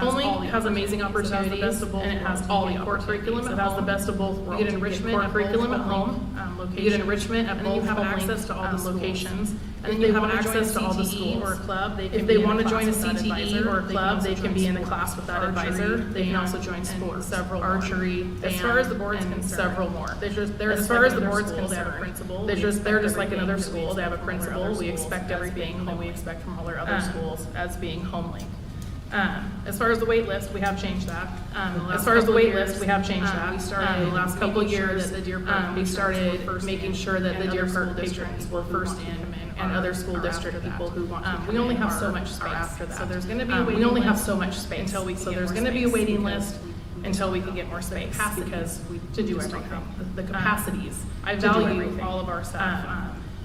has amazing opportunities, and it has all the core curriculum. It has the best of both worlds. You get enrichment core curriculum at home. You get enrichment at both. And you have access to all the locations. And then you have access to all the schools or a club. If they want to join a CTE or a club, they can be in the class with that advisor. They can also join sports, several archery, as far as the board's concerned, several more. As far as the board's concerned, they're just like another school. They have a principal. We expect everything that we expect from all our other schools as being HomeLink. As far as the wait list, we have changed that. As far as the wait list, we have changed We that. started In the last couple of years, that the Deer Park we started patrons were making first sure that in, the and Deer other Park school district patrons people were who first want to in, come in and are- other school are district after that. people who want to come We only in have so are- much are space. after that. So there's gonna be a We waiting only have list so much space. until we can So get there's more gonna be a space waiting because list until we can get more space capacity because we to do just everything. don't have the capacities. I to do value everything. all of our stuff.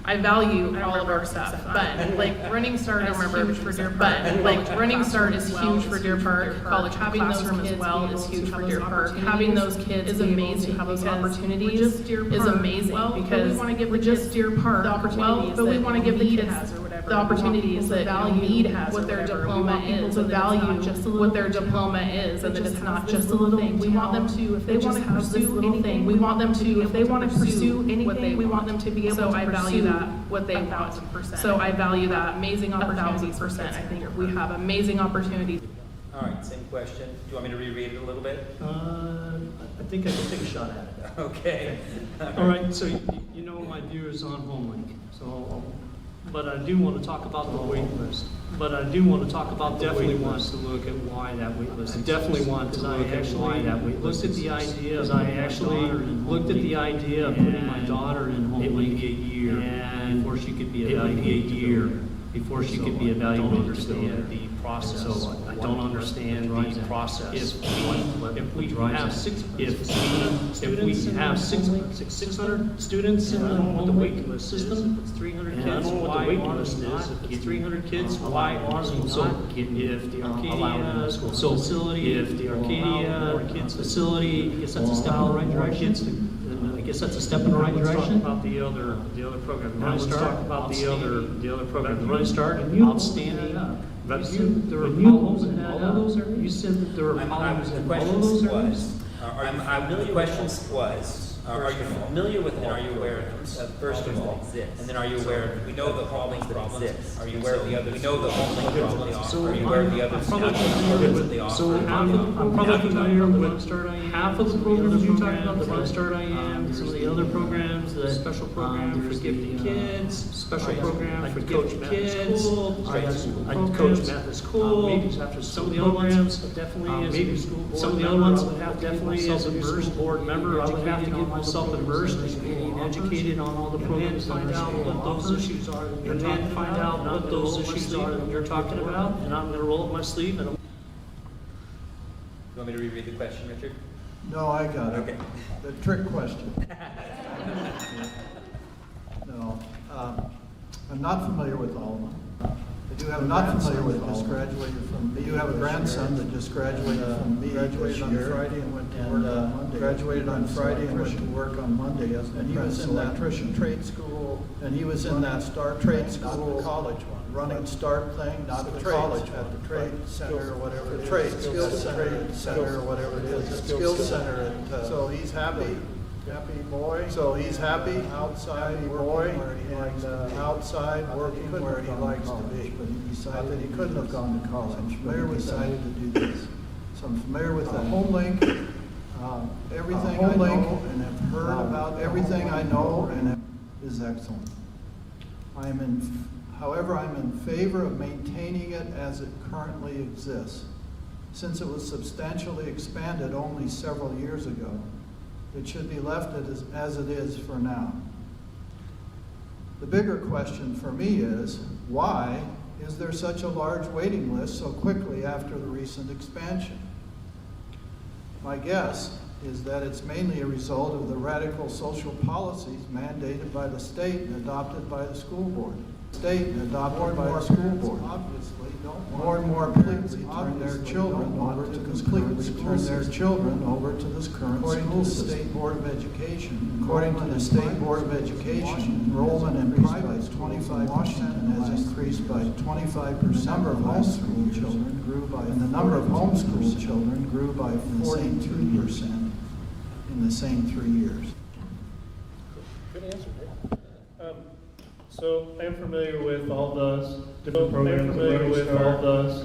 I value I don't all of remember our what stuff, it said. but like Running Start I is don't remember huge for what it Deer said. Park. But Like Running Start is well huge for Deer Park. College having those Classroom as kids well be is able huge to for have Deer those Park. opportunities Having those kids is be able amazing to have those because opportunities we're just Deer is Park. amazing Well, but we because wanna give we're the just kids Deer Park. the opportunities But we that want to give the Meade kids has or whatever. the opportunities that Meade has what or their whatever. diploma We want people is, to and that it's value not just a little what their town diploma is, and that that just it's not has just this a little little thing. We want them town to, if they that want just to has this pursue little anything, thing, we want them to, if they want to pursue what they anything, we want want. them to be able So to I value pursue that what they want. 1,000%. So I value that Amazing opportunities for 1,000%. kids I in think Deer we Park. have amazing opportunities. All right, same question. Do you want me to reread it a little bit? I think I can take a shot at it. Okay. All right, so you know my view is on HomeLink, so, but I do want to talk about the wait list. But I do want to talk about the wait list. I definitely want to look at why that wait list. I definitely want to look at why that wait list. Looked at the idea. Because I actually looked at the idea of putting my daughter in HomeLink. It would be a year before she could be evaluated. Before she could be evaluated to go there. The process. So I don't understand the process. If we have 600 students in the wait list system, it's 300 kids. I don't know what the wait list is. If it's 300 kids, why are we not getting if the Arcadia school facility, if the Arcadia kids facility, I guess that's a step in the right direction. I guess that's a step in the right direction. About the other program. Now let's talk about the other program. The Running Start, outstanding. But you, there were problems in all of those areas? You said that there were problems in all of those areas? The question was, are you familiar with, and are you aware of them, first of all? And then are you aware of, we know the problems that exist. Are you aware of the other, we know the HomeLink problems they offer. Are you aware of the other programs that they offer? So I'm probably familiar with half of the programs you're talking about, the Run Start IM, some of the other programs, the special program for gifted kids, special program for gifted kids. I coach math at school. Some of the other programs, definitely as some of the other ones would have definitely as a new school board member, I would have to get myself immersed in being educated on all the programs, find out what those issues are, and then find out what those issues are that you're talking about, and I'm gonna roll up my sleeve and You want me to reread the question, Richard? No, I got it. Okay. The trick question. No, I'm not familiar with all of them. I do have a grandson that just graduated from me. You have a grandson that just graduated from me. Graduated on Friday and went to work on Monday. Graduated on Friday and went to work on Monday as an electrician trade school. And he was in that START trade school, college one, running START thing, not the college, at the trade center or whatever it is. Trade skills center or whatever it is. Skills center. So he's happy. Happy boy. So he's happy outside boy and outside working where he likes to be. But he decided that he couldn't have gone to college. I'm familiar with decided to do this. So I'm familiar with the HomeLink, everything I know and have heard about everything I know and is excellent. However, I'm in favor of maintaining it as it currently exists. Since it was substantially expanded only several years ago, it should be left as it is for now. The bigger question for me is, why is there such a large waiting list so quickly after the recent expansion? My guess is that it's mainly a result of the radical social policies mandated by the state and adopted by the school board. Obviously don't more and more completely turn their children over to this current school system. According to the State Board of Education, enrollment in private 25% has increased by 25%. Number of homeschool children grew by, and the number of homeschool children grew by 42% in the same 3 years. Good answer, Dave. So I'm familiar with all the different programs,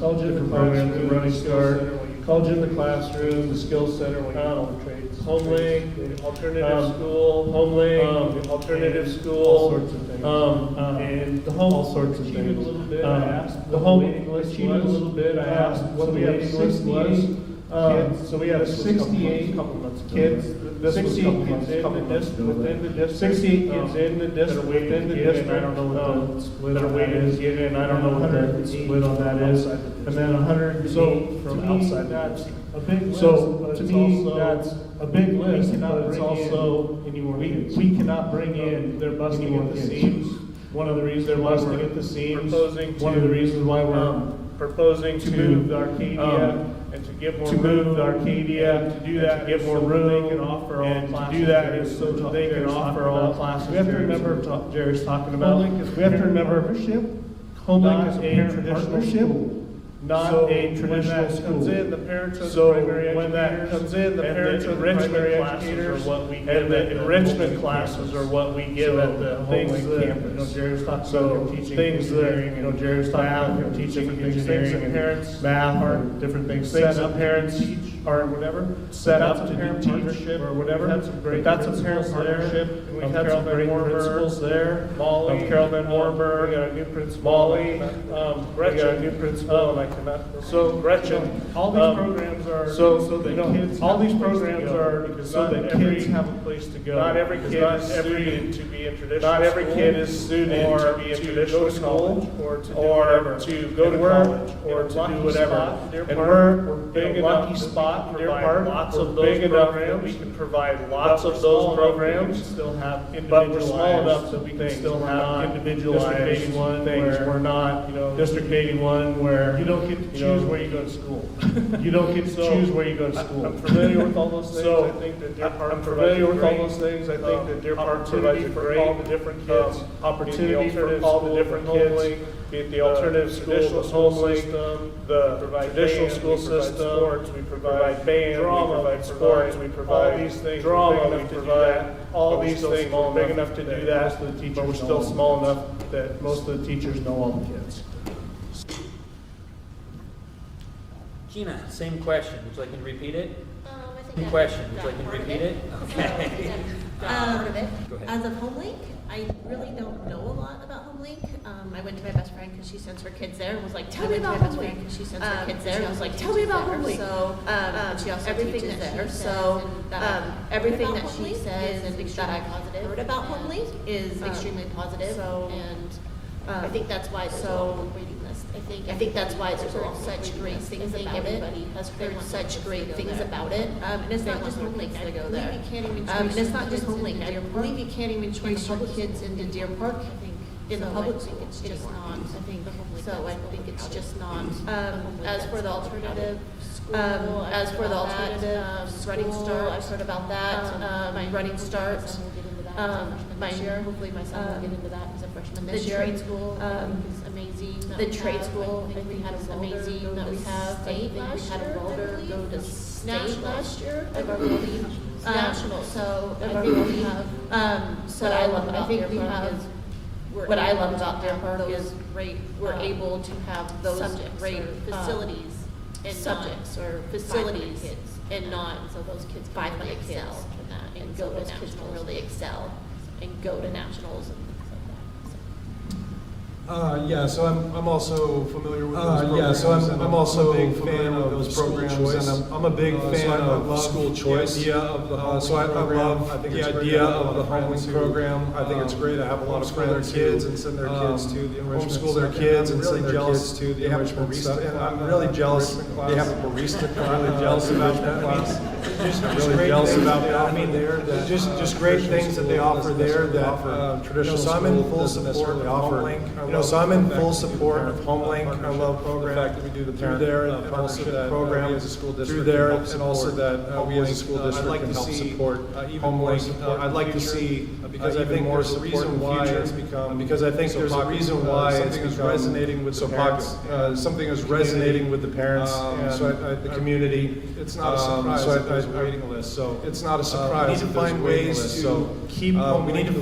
all the different programs, the Running Start, College in the Classroom, the Skills Center, HomeLink, the Alternative School, HomeLink, the Alternative School, all sorts of things. And the home, all sorts of things. A little bit. I asked the home waiting list was a little bit. I asked what the waiting list was. So we have 68 kids. This was a couple months ago. Within the district. 68 kids in the district. Within the district. I don't know what the split on that is. And I don't know what the split on that is. And then 108 from outside. That's a big list. So to me, that's a big list. But it's also we cannot bring in. They're busting at the seams. One of the reasons they're busting at the seams. One of the reasons why we're proposing to move the Arcadia and to get more to move the Arcadia, to do that, to get more room, they can offer all classes. To do that is so that they can offer all classes. We have to remember, Jerry's talking about, we have to remember, HomeLink is a parent partnership. Not a traditional school. Comes in, the parents are the primary educators. When that comes in, the parents are the primary educators. And the enrichment classes are what we give at the HomeLink campus. Jerry's talking about teaching engineering, Jerry's talking about teaching engineering and parents, math, or different things. Things that parents teach or whatever, set up to do partnership or whatever. That's a parent partnership. We've had some great principals there. Molly, Carol Van Warburg, we got a new principal. Molly, Gretchen, we got a new principal. So Gretchen, all these programs are so that kids. All these programs are so that kids have a place to go. Not every kid is suited to be in traditional. Not every kid is suited to be in traditional school or to go to college or to do whatever. And we're big enough lucky spot to provide lots of those programs. We can provide lots of those programs. Still have individualized, but we're small enough that we can still have individualized things. We're not, District 81 where you don't get to choose where you go to school. You don't get to choose where you go to school. I'm familiar with all those things. I think that Deer Park provides a great all the different kids opportunity for all the different kids. Be it the alternative traditional school system, the traditional school system, sports, we provide band, drama, we provide sports, we provide all these things, drama, we provide all these things. We're big enough to do that, but we're still small enough that most of the teachers know all the kids. Gina, same question. Would you like me to repeat it? I think Same I question. Would got you like me to part of repeat it? Okay. Part of it. Go ahead. As of HomeLink, I really don't know a lot about HomeLink. I went to my best friend because she sends her kids there and was like, tell me about HomeLink. Because she sends her kids there and was like, tell me about HomeLink. So she also everything that's there. So everything that she says and that I heard about HomeLink is extremely positive. And I think that's why there's a long waiting list. I think that's why there's all such great things about it. There's such great things about it. And it's not just HomeLink to go there. And it's not just HomeLink. I believe you can't even choice your kids into Deer Park. In the public school, it's just not. So I think it's just not. As for the alternative school, Running Start, I've heard about that. My Running Start. Hopefully my son will get into that as a freshman this year. The trade school is amazing. The trade school, I think we had a amazing that we have. State last year, we had a welder go to state last year. National. So I think we have. So what I love about Deer Park is. What I love about Deer Park is we're able to have those great facilities and subjects or facilities and not so those kids 500 kids and go to those kids can really excel and go to nationals and things like that. Yeah, so I'm also familiar with those programs. Yeah, so I'm also a big fan of those programs, and I'm a big fan of school choice. The idea of the HomeLink program. I think it's great. I have a lot of friends kids and send their kids to the enrichment. Homeschool their kids and send their kids to the enrichment stuff. And I'm really jealous. They have a barista class. I'm really jealous about that. I'm really jealous about that. I mean, just great things that they offer there. That traditional. So I'm in full support of HomeLink. So I'm in full support of HomeLink. I love the fact that we do the parent there, and also that program as a school district through there, and also that we as a school district can help support HomeLink. I'd like to see because I think there's a reason why it's become because I think there's a reason why it's resonating with the parents. Something is resonating with the parents and the community. It's not a surprise. there's a waiting list, so it's not a surprise. We need to find ways to keep HomeLink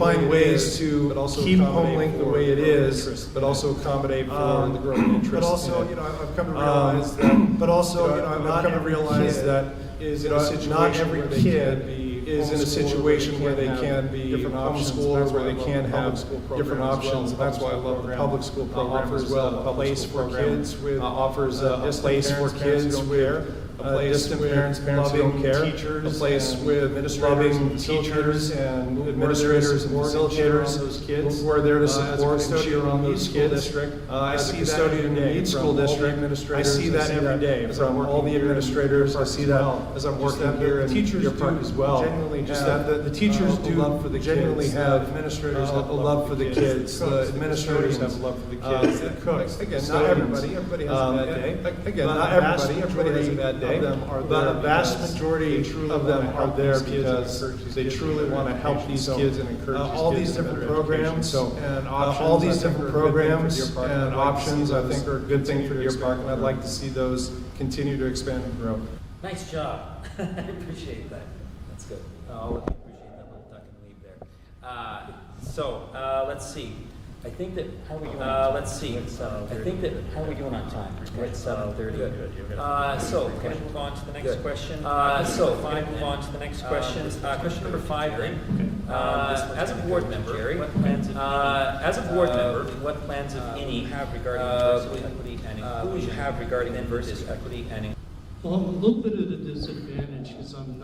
the way it is, but also accommodate for the growing interest. But also, I've come to realize that not every kid is in a situation where they can be homeschooled, where they can have different options. And that's why I love the public school program as well. A place for kids with offers a place for kids with distant parents loving teachers, a place with loving teachers and administrators and facilitators who are there to support and cheer on those kids. I see that in the Meade School District. I see that every day from all the administrators. I see that as I'm working here in Deer Park as well. Just that the teachers do genuinely have a love for the kids. The administrators have a love for the kids. The cooks. Again, not everybody. Everybody has a bad day. Again, not everybody. Everybody has a bad day. But a vast majority of them are there because they truly want to help these kids and encourage all these different programs and options. I think are a good thing for Deer Park, and I'd like to see those continue to expand and grow. Nice job. I appreciate that. That's good. All of you appreciate that little duck and leave there. Let's see. I think that how are we doing? Let's see. I think that how are we doing on time? We're at 7:30. Good. So can I move on to the next question? Move on to the next question. Question number 5 then. As a board member, Jerry, what plans, if any, have regarding diversity, equity, and inclusion? Well, I'm a little bit at a disadvantage because I'm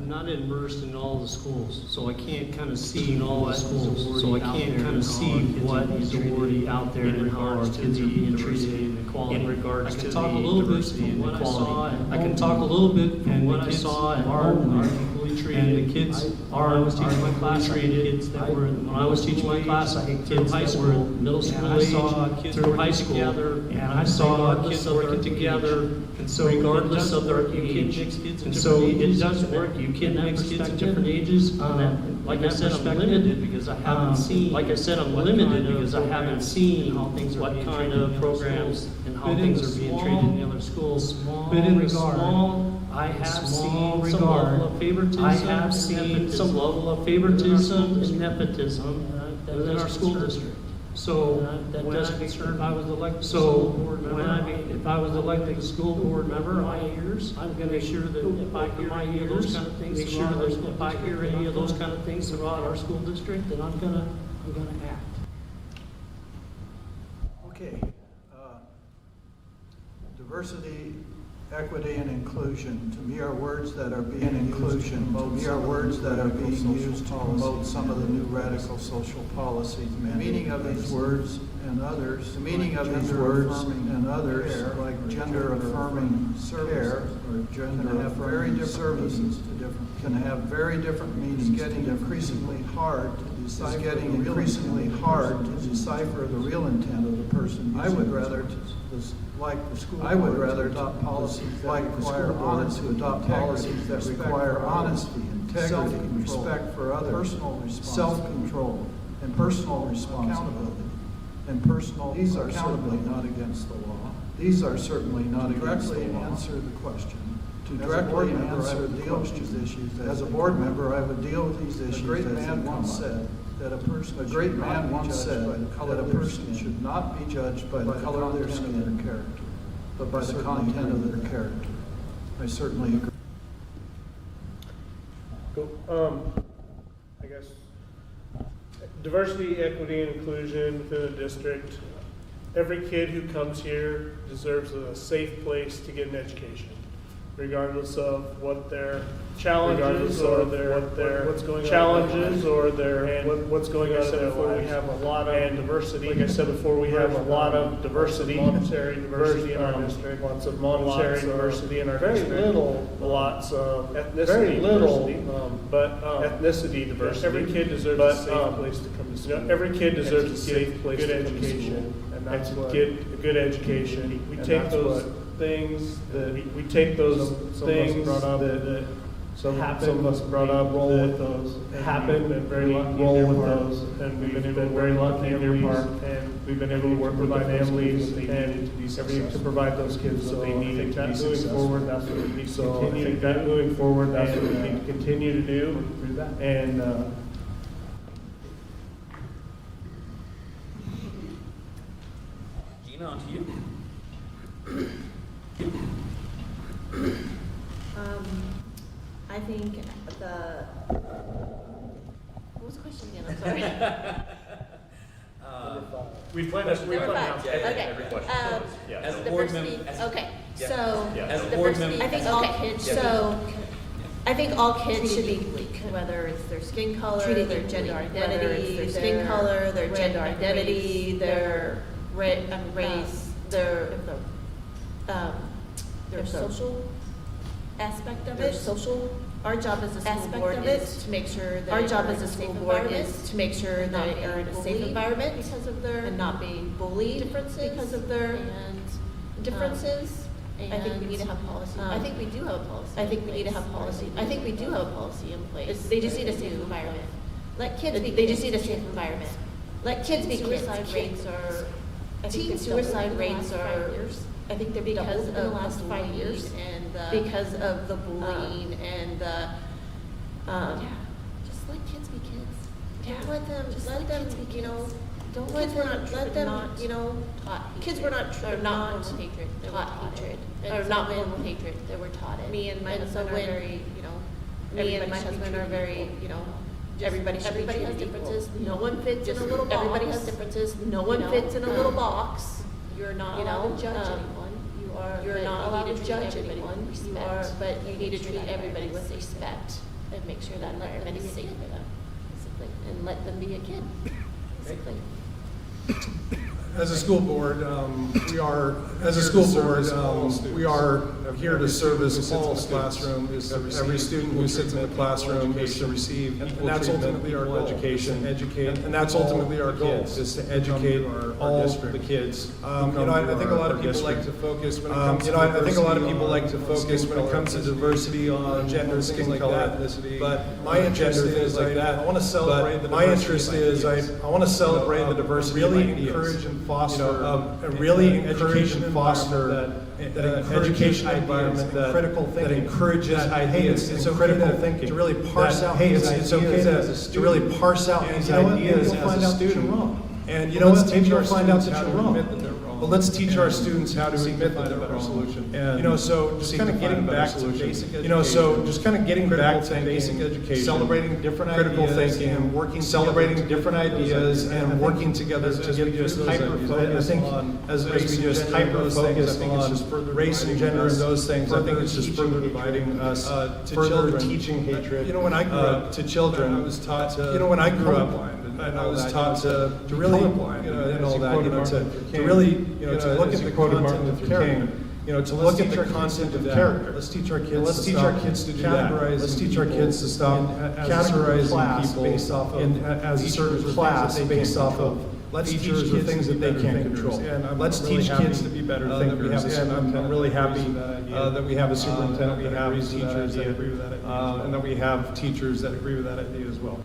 not immersed in all the schools, so I can't kind of see all the schools. So I can't kind of see what is already out there and how our kids are being treated in regards to the diversity and equality. I can talk a little bit from what I saw at home, equally treated, and the kids are teaching my class. When I was teaching my class, I had kids that were middle school age through high school, and I saw kids working together. And so regardless of their age, and so it does work. You can mix kids of different ages. Like I said, I'm limited because I haven't seen. Like I said, I'm limited because I haven't seen what kind of programs and how things are being treated in the other schools. But in the small, I have seen some level of favoritism. I have seen some level of favoritism and nepotism within our school district. So if I was elected school board member, I'm going to make sure that if I hear those kind of things, make sure that if I hear any of those kind of things throughout our school district, then I'm going to act. Okay. Diversity, equity, and inclusion, to me, are words that are being used to promote some of the new radical social policies. The meaning of these words and others, like gender-affirming care or gender-affirming services, can have very different meanings. It's getting increasingly hard to decipher the real intent of the person. I would rather adopt policies that require honesty, integrity, respect for others, self-control, and personal responsibility. These are certainly not against the law. These are certainly not against the law. Answer the question. To directly answer the issues. As a board member, I would deal with these issues. A great man once said that a person should not be judged by the color of their skin or character, but by the content of their character. I certainly agree. Cool. I guess diversity, equity, and inclusion within the district. Every kid who comes here deserves a safe place to get an education, regardless of what their challenges or what's going on in their lives. We have a lot of diversity. Like I said before, we have a lot of diversity, monetary diversity in our district. Lots of monetary diversity in our district. Lots of ethnicity diversity. Ethnicity diversity. Every kid deserves a safe place to come to school. Every kid deserves a safe place to come to school and to get a good education. We take those things that some of us brought up roll with those, happened, and very lucky roll with those, and we've been very lucky in Deer Park, and we've been able to work with our families and everything to provide those kids what they need. I think that moving forward, that's what we need to continue. I think that moving forward, that's what we need to continue to do. And Gina, on to you. I think what was the question again? I'm sorry. We plan to Number five. announce Okay. every question. Yeah. As a board Diversity. member- Okay, Yeah. so. Yeah. As a board member. I think all kids, so, I think all kids should be equal, whether it's their skin color, their gender identity, their skin color, their gender identity, their race, their social aspect of it. Social. Our job as a school board is to make sure that. Our job as a school board is to make sure they are in a safe environment because of their. And not being bullied differences because of their. And differences. I think we need to have policy. I think we do have a policy. I think we need to have policy. I think we do have a policy in place. They just need a safe environment. Let kids be. They just need a safe environment. Let kids be kids. Suicide rates are. Teen suicide rates are. I think they're because of the last 5 years and because of the bullying and the. Just let kids be kids. Don't let them. Just let them. You know. Don't let them. Let them. You know. Kids were not taught hatred. Taught hatred. Or not normal hatred. They were taught it. Me and my husband are very. You know. Me and my husband are very. You know. Everybody has differences. No one fits in a little box. Everybody has differences. No one fits in a little box. You're not allowed to judge anyone. You're not allowed to judge anyone. You are, but you need to treat everybody with respect and make sure that environment is safe for them, basically, and let them be a kid, basically. As a school board, we are here to serve as Paul's classroom. Every student who sits in the classroom is to receive, and that's ultimately our education. And that's ultimately our goal, is to educate all the kids. I think a lot of people like to focus when it comes. I think a lot of people like to focus when it comes to diversity on gender, skin color, ethnicity. But my interest is I want to celebrate. My interest is I want to celebrate the diversity. Really encourage and foster, education and foster that education environment that encourages ideas and critical thinking. To really parse out it's okay to really parse out these ideas as a student. And you know what? Maybe you'll find out that you're wrong. But let's teach our students how to admit that they're wrong. Solution. And so just kind of getting back to basic education. Celebrating different critical thinking, and working, celebrating different ideas, and working together to get just hyper focus on as we just hyper focus on race and gender and those things. I think it's just further dividing us, further teaching hatred. When I grew up to children, I was taught to. When I grew up. And I was taught to really, and all that, to really, to look at the content of character. To look at the content of character. Let's teach our kids. Let's teach our kids to categorize. Let's teach our kids to stop categorizing people based off of as a certain class based off of features or things that they can't control. Let's teach kids to be better thinkers. And I'm really happy that we have a superintendent, we have teachers that agree with that idea, and that we have teachers that agree with that idea as well.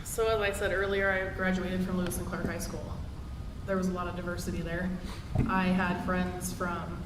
So as I said earlier, I graduated from Lewis and Clark High School. There was a lot of diversity there. I had friends from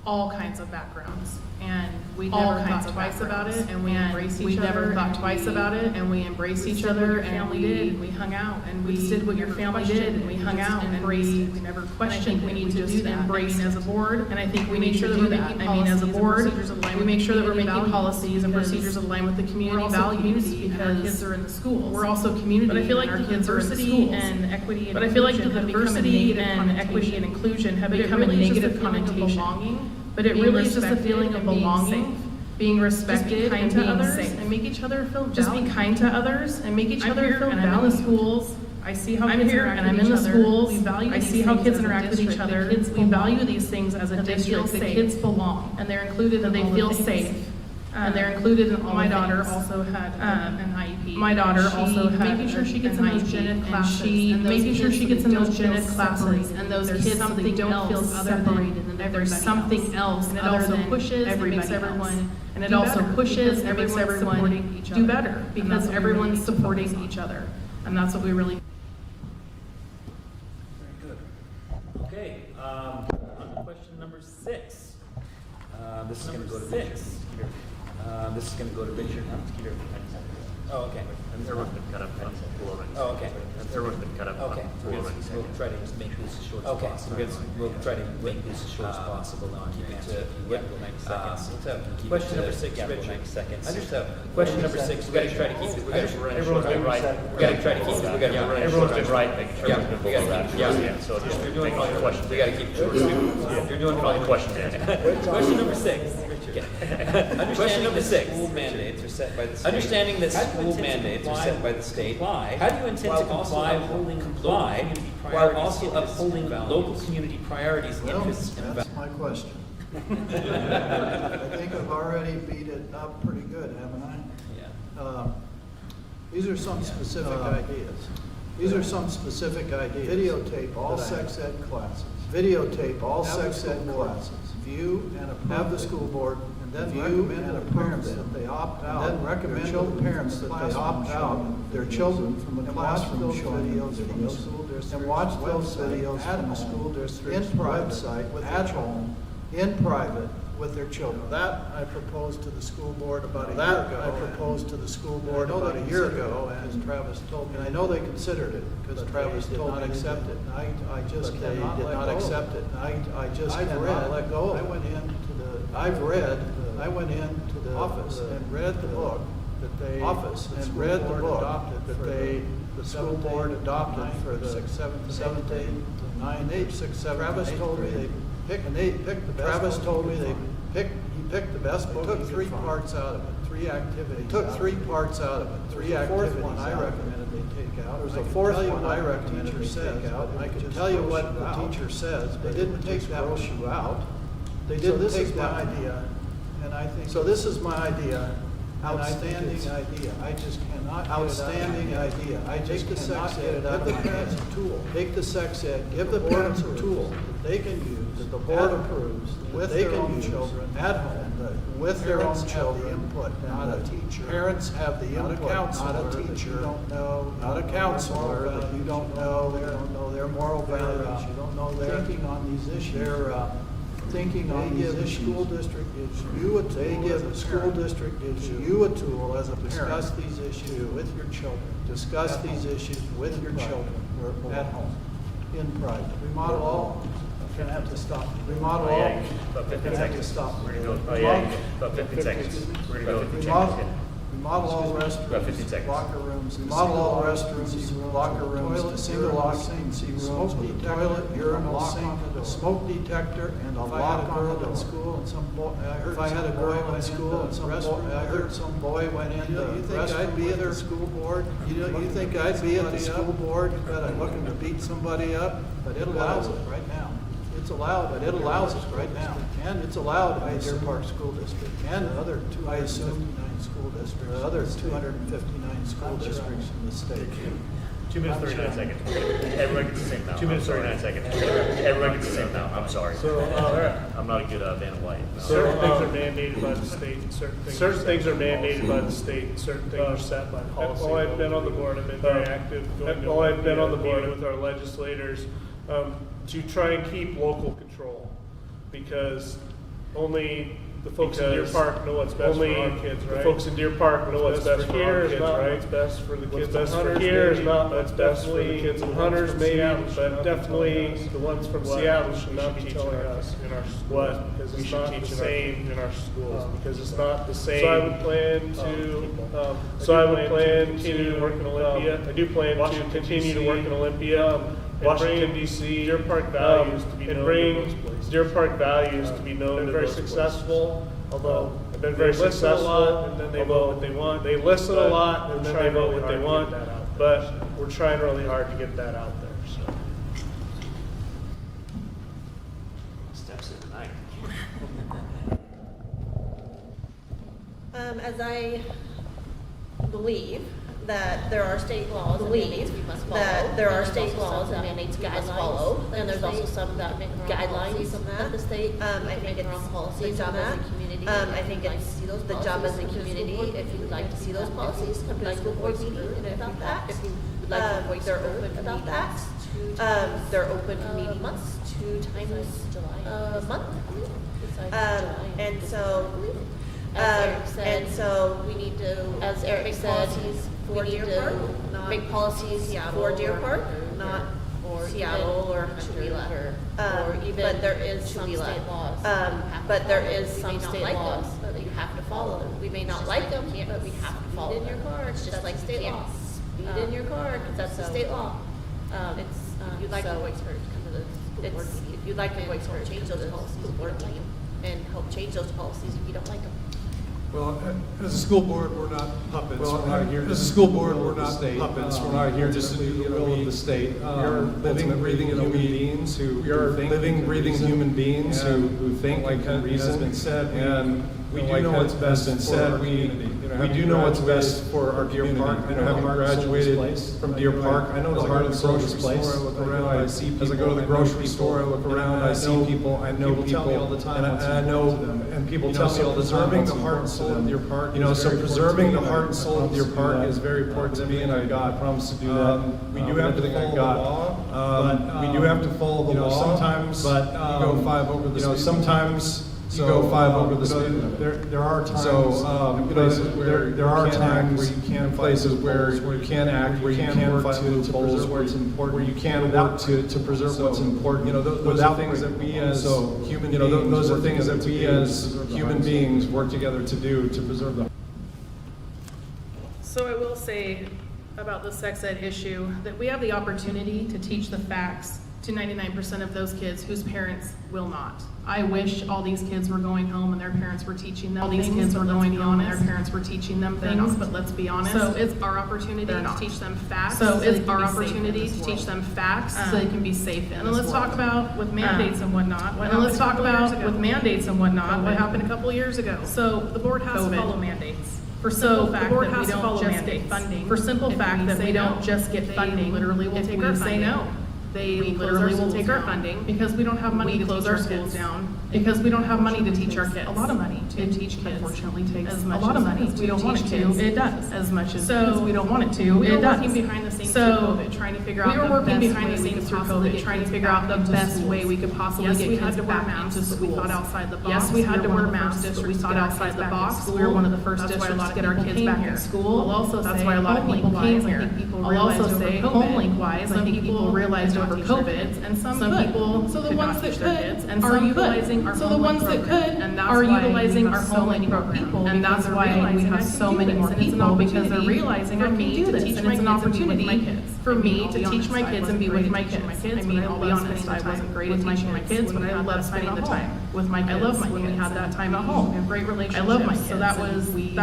all kinds of backgrounds, and we never thought twice about it, and we embraced each other. We never thought twice about it, and we embraced each other, and we hung out, and we did what your family did, and we hung out, and we never questioned. We need to do that. Embrace as a board, and I think we make sure that we're making. I mean, as a board, we make sure that we're making policies and procedures aligned with the community values because our kids are in the schools. We're also community, but I feel like the diversity and equity. But I feel like the diversity and equity and inclusion have become a negative connotation. But it really is just a feeling of belonging, being respected, and being safe, and make each other feel valued. Just be kind to others and make each other feel valued. I'm in the schools. I see how kids interact with each other. I'm in the schools. We value. I see how kids interact with each other. We value these things as a district. The kids belong, and they're included, and they feel safe. And they're included in all My the daughter things. also had an IEP. My daughter also had making sure she gets in those gen ed classes, and making sure she gets in those gen ed classes, classes, and those there's kids something they don't else feel separated separated, than and there's something else, and it other also than pushes and makes everybody everyone else. And it do also better pushes because and makes everyone's everyone supporting each do other. better And because that's what we really everyone's need to focus supporting on. each other, and that's what we really. Very good. Okay, on to question number 6. This is going to go to 6. This is going to go to Richard. Oh, okay. Everyone's been cut up. Oh, okay. Everyone's been cut up. Okay, we'll try to just make this as short as possible. We'll try to make this as short as possible and keep answering. Yeah, 90 seconds. Question number 6, Richard. Question number 6, we gotta try to keep it. Everyone's been right. We gotta try to keep it. Everyone's been right, making sure Yeah, everyone's we been gotta below keep, that. yeah. So just You're doing make all fine. the questions. We gotta keep it short. You're doing all the fine. questions. Question number 6. Question number 6. mandates are set by the state. Understanding that school mandates are set by the state, how do you intend to comply while also upholding local community priorities, Well, interests, and values? that's my question. I think I've already beat it up pretty good, haven't I? Yeah. These are some specific ideas. These are some specific ideas. Videotape all sex ed classes. Videotape all sex ed classes. View and have the school board, and then view and approve that they opt out. And then recommend to the parents that they opt out their children from the classroom showing videos from the school district. And watch those videos from the school district in website at home, in private, with their children. That I proposed to the school board about a year ago. I proposed to the school board about a year ago, and Travis told me. And I know they considered it, because Travis told me to accept it. I just cannot let go. Accept it. I just cannot let go. I went into the, I went into the office and read the book that they, and read the book that they, the school board adopted for the 7th, 8th, 9th, 8th, 6th, 7th. Travis told me they picked, and they picked the best. Travis told me he picked the best book. Took 3 parts out of it, 3 activities. Took 3 parts out of it, 3 activities. The 4th one I recommended they take out. There's a 4th one I recommended they take out. I can tell you what the teacher says. They didn't take that issue out. They didn't take that idea, and I think. So this is my idea. Outstanding idea. I just cannot. Outstanding idea. I just cannot get it out of my head. Give the parents a tool. Take the sex ed. Give the parents a tool that they can use, that the board approves, with their own children at home, with their own children. Input. Not a teacher. Parents have the input. Not a teacher. You don't know. Not a counselor. That you don't know. You don't know their moral values. You don't know their thinking on these issues. Their thinking on these issues. School district gives you a tool. They give the school district gives you a tool as a parent. Discuss these issues with your children. Discuss these issues with your children at home, in private. Remodel all. I'm gonna have to stop. Remodel all. About 15 I'm gonna have to seconds. stop. We're gonna go. Oh yeah, about 15 seconds. We're gonna go with the Remodel, changes. remodel all About restrooms, 15 seconds. locker rooms, remodel all restrooms, locker rooms, to single lock, smoke toilet, urinal sink, smoke detector, and a lock on it in school, and some boy, if I had a girl in school, and some boy, I heard some boy went in the restroom I'd be at the school board? You think I'd be at the school board, that I'm looking to beat somebody up? But it allows it right now. It's allowed, but it allows it right now. And it's allowed by Deer Park School District and the other 259 school districts, the other 259 school districts in the state. 2 minutes, 39 seconds. Everyone gets the same now. 2 minutes, 39 seconds. Everyone gets the same now. I'm sorry. So, I'm not a good Van White. certain things are mandated by the state, and certain things are mandated by the state, and certain things are set by policy. While I've been on the board, I've been very active. While I've been on the board with our legislators, to try and keep local control, because only the folks in Deer Park know what's best for our kids, right? The folks in Deer Park know what's best for our kids, right? What's best for the kids in Hunters. Here is not what's best for the kids in Hunters, maybe, but definitely the ones from Seattle should not be telling us in our schools, because it's not the same in our schools, because it's not the same. So I would plan to, continue to work in Olympia. I do plan to continue to work in Olympia. Washington D.C. Deer Park values to be known. And bring Deer Park values to be known. Been very successful, although I've been very successful. And then they vote what they want. They listen a lot, and then they vote what they want. But we're trying really hard to get that out there. So. Steps in the night. As I believe that there are state laws and mandates we must follow. That there are state laws and mandates we must follow. And there's also some guidelines that the state, I think it's the job as a community. I think it's the job as a community. If you would like to see those policies, come to the school board meeting about that. If you would like to voice they're open about that. They're open meeting months, 2 times a month. And so we need to, as Eric said, we need to make policies for Deer Park, not for Seattle or Chewelah, or even. But there is some state laws. But there is some state laws that you have to follow them. We may not like them, but we have to follow them. Speed in your car, it's just like state law. Speed in your car, because that's the state law. If you'd like to voice her, come to the school board meeting. If you'd like to voice her, change those policies, board meeting, and help change those policies if you don't like them. Well, as a school board, we're not puppets. We're not here. As a school board, we're not puppets. We're not here just to do the will of the state. We're living, breathing human beings who living, breathing human beings who think and can reason. Has been said, and we do know what's best for our community. We do know what's best for our Deer Park. I know, having graduated from Deer Park, I know the heart of the grocery store. I look around, I see people. As I go to the grocery store, I look around, I see people. I know people. Tell me all the time, and I know, and people tell me all the time. Preserving the heart and soul of Deer Park. So preserving the heart and soul of Deer Park is very important to me, and I promise to do that. We do have to follow the law. We do have to follow the law. Sometimes, but you go 5 over the speed. Sometimes. You go 5 over the speed. There are times, places where there are times where you can places where you can act, where you can fight to preserve what's important, where you can work to preserve what's important. Those are things that we as human beings, those are things that we as human beings work together to do to preserve them. So I will say about the sex ed issue that we have the opportunity to teach the facts to 99% of those kids whose parents will not. I wish all these kids were going home and their parents were teaching them things. All these kids were going home and their parents were teaching them things, but let's be honest. So it's our opportunity to teach them facts. So it's our opportunity to teach them facts so they can be safe in. And let's talk about with mandates and whatnot. And let's talk about with mandates and whatnot what happened a couple years ago. So the board has to follow mandates. For simple fact that we don't just get funding. For simple fact that we don't just get funding. Literally will take our funding. Say no. They literally will take our funding because we don't have money to close our schools down. Because we don't have money to teach our kids. A lot of money to teach kids. Unfortunately, takes as much a lot of money. We don't want it to. It does. As much as we don't want it to. It does. We were working behind the scenes through COVID, trying to figure out the best way we could possibly get kids back into school. We thought outside the box. Yes, we had to wear masks, but we thought outside the box. We were one of the first districts to get our kids back in school. I'll also say that's why a lot of people came here. I'll also say HomeLink-wise, I think people realized over COVID, and some people, so the ones that could, and are utilizing our HomeLink program, are utilizing our HomeLink program, and that's why we have so many more people because they're realizing I can do this, and it's an opportunity for me to teach my kids and be with my kids. I mean, I'll be honest, I wasn't great at teaching my kids, but I love spending the time with my kids. I love my kids. When we had that time at home, we have great relationships. I love my kids. So that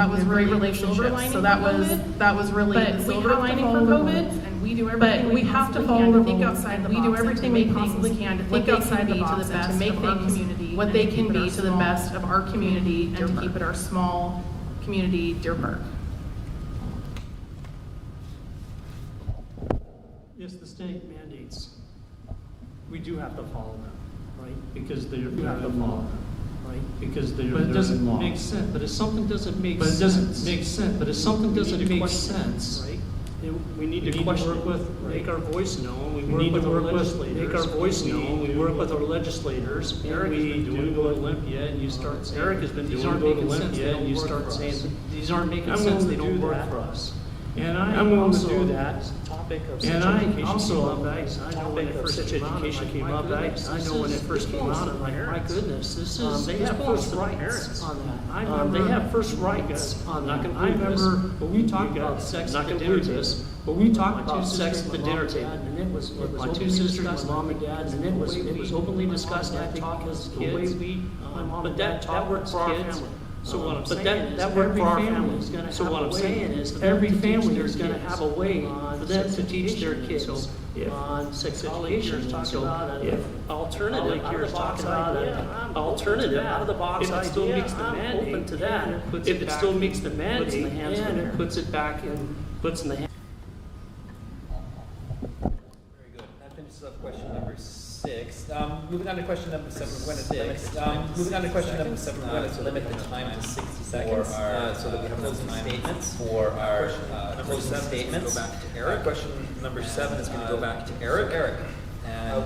was great relationships. So that was really the silver lining for COVID. We do everything but we have to follow the rules outside the box. We do everything we possibly can to think outside the box and to make things what they can be to the best of our community and to keep it our small community, Deer Park. Yes, the state mandates. We do have to follow them, right? Because they have to follow them, right? Because but it doesn't make sense. But if something doesn't make sense, it doesn't make sense. But if something doesn't make sense, right? We need to work with, make our voice known. We work with our legislators. Make our voice known. We work with our legislators. Eric has been doing go to Olympia, and you start saying Eric has been doing go to Olympia, and you start saying these aren't making sense. They don't work for us. And I'm willing to do that. And I also, I know when it first education came up, I know when it first came out, I'm like, my goodness, this is, they have first rights on that. They have first rights on that. I remember, when we talked about sex at the dinner table, but we talked about sex at the dinner table, and it was with my 2 sisters, my mom and dad, and it was openly discussed. I talked as kids, my mom and dad that worked for our family. So what I'm But saying is, that worked every for our family family. is gonna So have what a I'm way. saying is, for Every them to teach family their is gonna kids have a way on for them to teach their sex kids education. So on sex education. talk So about if it, alternative, like yours talking about it, I'm alternative, open to out of the that. box If it still idea, meets the I'm mandate, open to and that. it puts If it it back- still meets the puts in the mandate, hands of and the it parent. puts it back and puts in the hands. Very good. That finishes up question number 6. Moving on to question number 7. We're going to limit the time. Moving on to question number 7. We're going to limit the time to 60 seconds so that we have closing statements. For our closing statements, go back to Eric. Question number 7 is going to go back to Eric. Eric.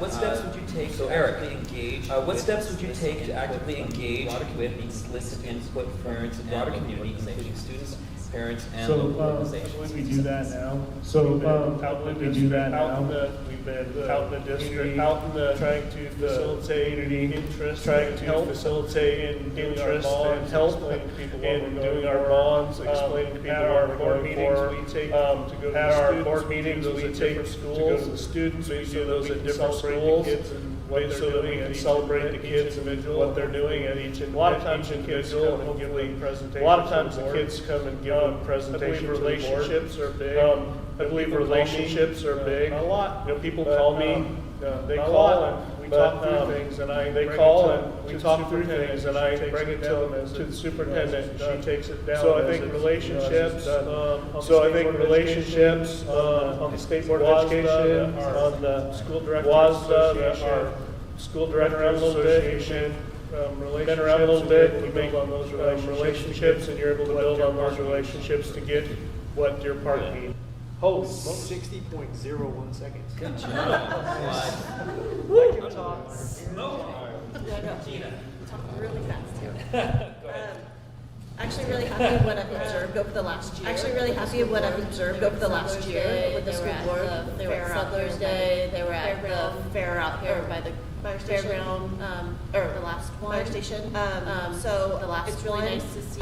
What steps would you take to actively engage? What steps would you take to actively engage with the solicit input from parents and broader community, including students, parents, and So, local organizations? we do that now. So, we do that now. We've been out in the district, trying to facilitate interest, trying to facilitate interest and help in doing our bonds, explaining to people at our board meetings we take to go to at our board meetings we take to go to the students. We do those at different schools. So that we can celebrate the kids and what they're doing at each. A lot of times the kids come and give them presentations. A lot of times the kids come and give them presentations. Relationships are big. I believe relationships are big. A lot. You know, people call me. They call and we talk through things, and they call and we talk through things, and I bring it to the superintendent. She takes it down. So I think relationships. So I think relationships on the state board of education, on the school director association, school director association. Been around a little bit. We make on those relationships, and you're able to build on those relationships to get what your part needs. Holy smoke, 60.01 seconds. Good job. I can talk. Talk really fast here. Actually really happy with what I've observed over the last year. Actually really happy with what I've observed over the last year with the school board. They were at Settlers Day, they were at the fair out here by the fairground, or the last one. Fire station. So the last it's really nice to see.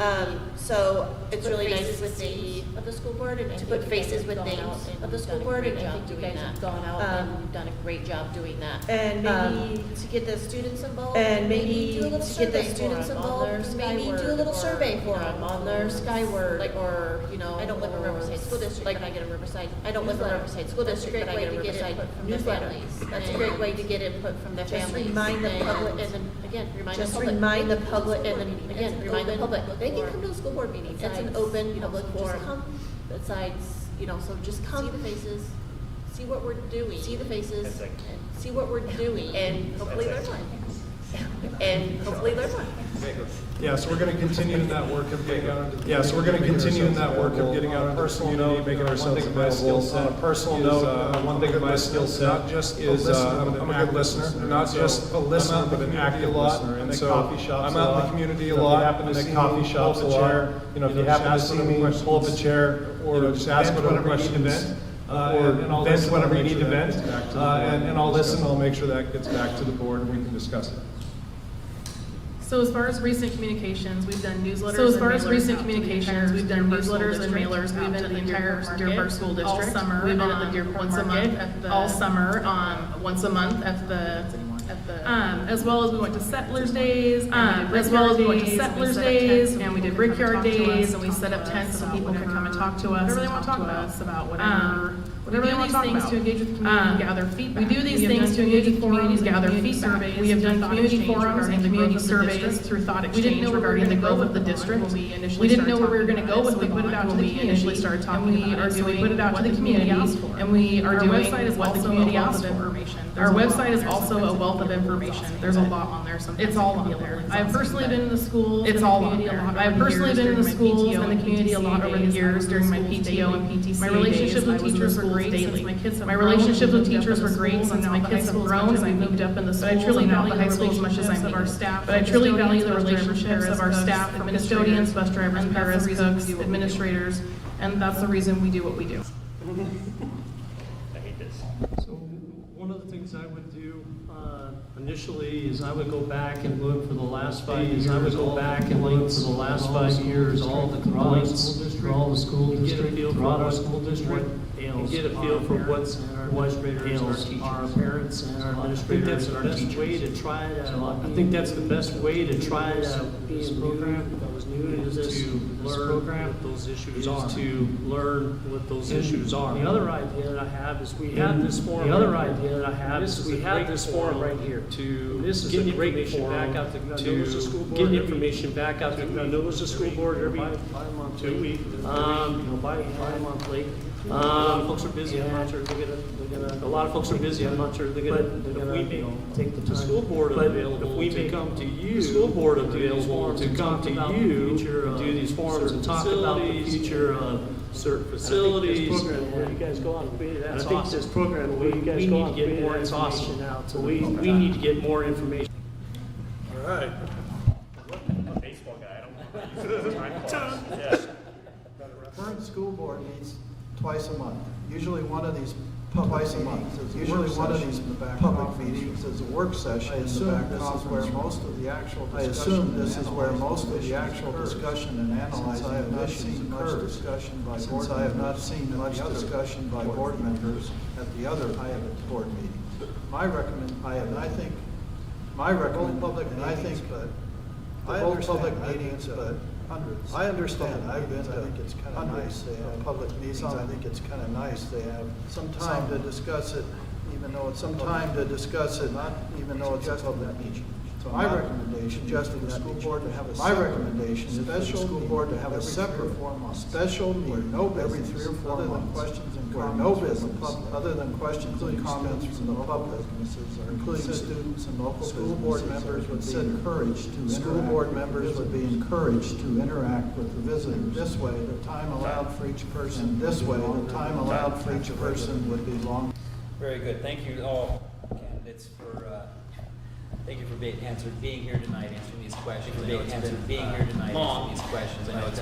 So it's really nice to see of the school board and to put faces with names of the school board, and I think you guys have gone out and you've done a great job doing that. And maybe to get the students involved. And maybe to get the students involved. Maybe do a little survey for them on their Skyward, like, or you know. I don't live in Riverside School District, but I get a Riverside. I don't live in Riverside School District, but I get a Riverside newsletter. That's a great way to get input from the families. Remind the public, and then again, remind the public, and then again, remind the public. They can come to the school board meetings. It's an open public forum. Just come. Besides, you know, so just come. See the faces. See what we're doing. See the faces. And see what we're doing, and hopefully learn more. And hopefully learn more. Yeah, so we're going to continue in that work of getting out. Yeah, so we're going to continue in that work of getting out into the community, making ourselves available. On a personal note, one thing of my skill set not just is I'm a good listener, not just a listener, but an active listener. And so I'm out in the community a lot. I'm in coffee shops a lot. You know, if you happen to see me, pull up a chair or just ask whatever questions. Or vent whatever you need to vent, and I'll listen. I'll make sure that gets back to the board and we can discuss it. So as far as recent communications, we've done newsletters. So as far as recent communications, we've done newsletters and mailers. We've been to the entire Deer Park School District all summer. We've been at the Deer Park Market all summer, once a month at the. As well as we went to Settlers Days, and we did Brickyard Days, and we set up tents so people could come and talk to us. Whatever they want to talk to us about, whatever they want to talk about. To engage with the community, gather feedback. We do these things to engage with communities, gather feedback. We have done community forums and community surveys through thought exchange regarding the growth of the district. We didn't know where we were going to go with it. We put it out to the community. Initially started talking about it. We put it out to the community, and we are doing what the community asked for. Our website is also a wealth of information. There's a lot on there. It's all on there. I've personally been in the schools. It's all on there. I've personally been in the schools and the community a lot over the years during my PTO and PTC. My relationships with teachers were great since my kids have grown. My relationships with teachers were great since my kids have grown and I moved up in the schools. I truly value the high school as much as I mean. But I truly value the relationships of our staff, from custodians, bus drivers, paras, cooks, administrators, and that's the reason we do what we do. I hate this. So one of the things I would do Initially, as I would go back and look for the last 5 years, all the complaints for all the school districts throughout our school district, and get a feel for what's ails our parents and our administrators and our teachers. I think that's the best way to try to be in program that was new to this program. What those issues are. To learn what those issues are. The other idea that I have is we have this forum. The other idea that I have is we have this forum right here to get information back out to get information back out to the school board every 2 weeks, bi-monthly. A lot of folks are busy. I'm not sure they're gonna. A lot of folks are busy. I'm not sure they're gonna. If we take the school board available, if we may come to you, the school board available to come to you and do these forums and talk about the future of certain facilities. Where you guys go on, that's awesome. This program where you guys go on, get more information out. So we need to get more information. All right. I'm a baseball guy. I don't know. Yeah. Current school board meets twice a month. Usually one of these public meetings is public meetings is a work session. I assume this is where most of the actual discussion and analyzing I have not seen much discussion by board. I have not seen much discussion by board members at the other board meetings. I understand. I've been. I think it's kind of nice. They have public meetings. I think it's kind of nice. They have some time to discuss it, even though it's not even though it's a public meeting. So my recommendation is for the school board to have a separate special meeting every 3 or 4 months. No business other than questions and comments from the public, including students and local school board members would be encouraged to interact with the visitors. This way, the time allowed for each person would be long. Very good. Thank you all candidates for thank you for being here tonight, answering these questions. I know it's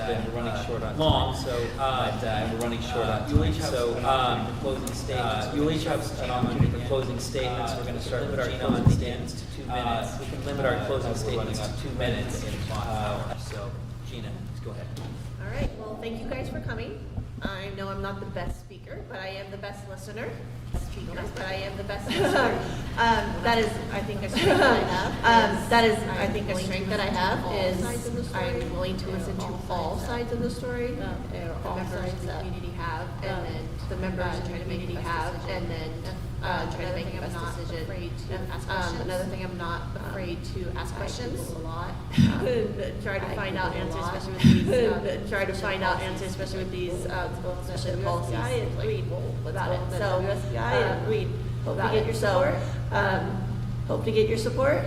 been we're running short on time, so we're running short on time. You'll each have closing statements. You'll each have the closing statements. We're going to start with our closing statements to 2 minutes. We can limit our closing statements to 2 minutes. So, Gina, go ahead. All right, well, thank you guys for coming. I know I'm not the best speaker, but I am the best listener. That is, I think, a strength that I have. Is I'm willing to listen to all sides of the story. All members of the community have, and then the members in the community have, and then try to make the best decision. Another thing, I'm not afraid to ask questions a lot. Try to find out answers, especially with these. Especially the policies. Read about it. So read about it. So hope to get your support.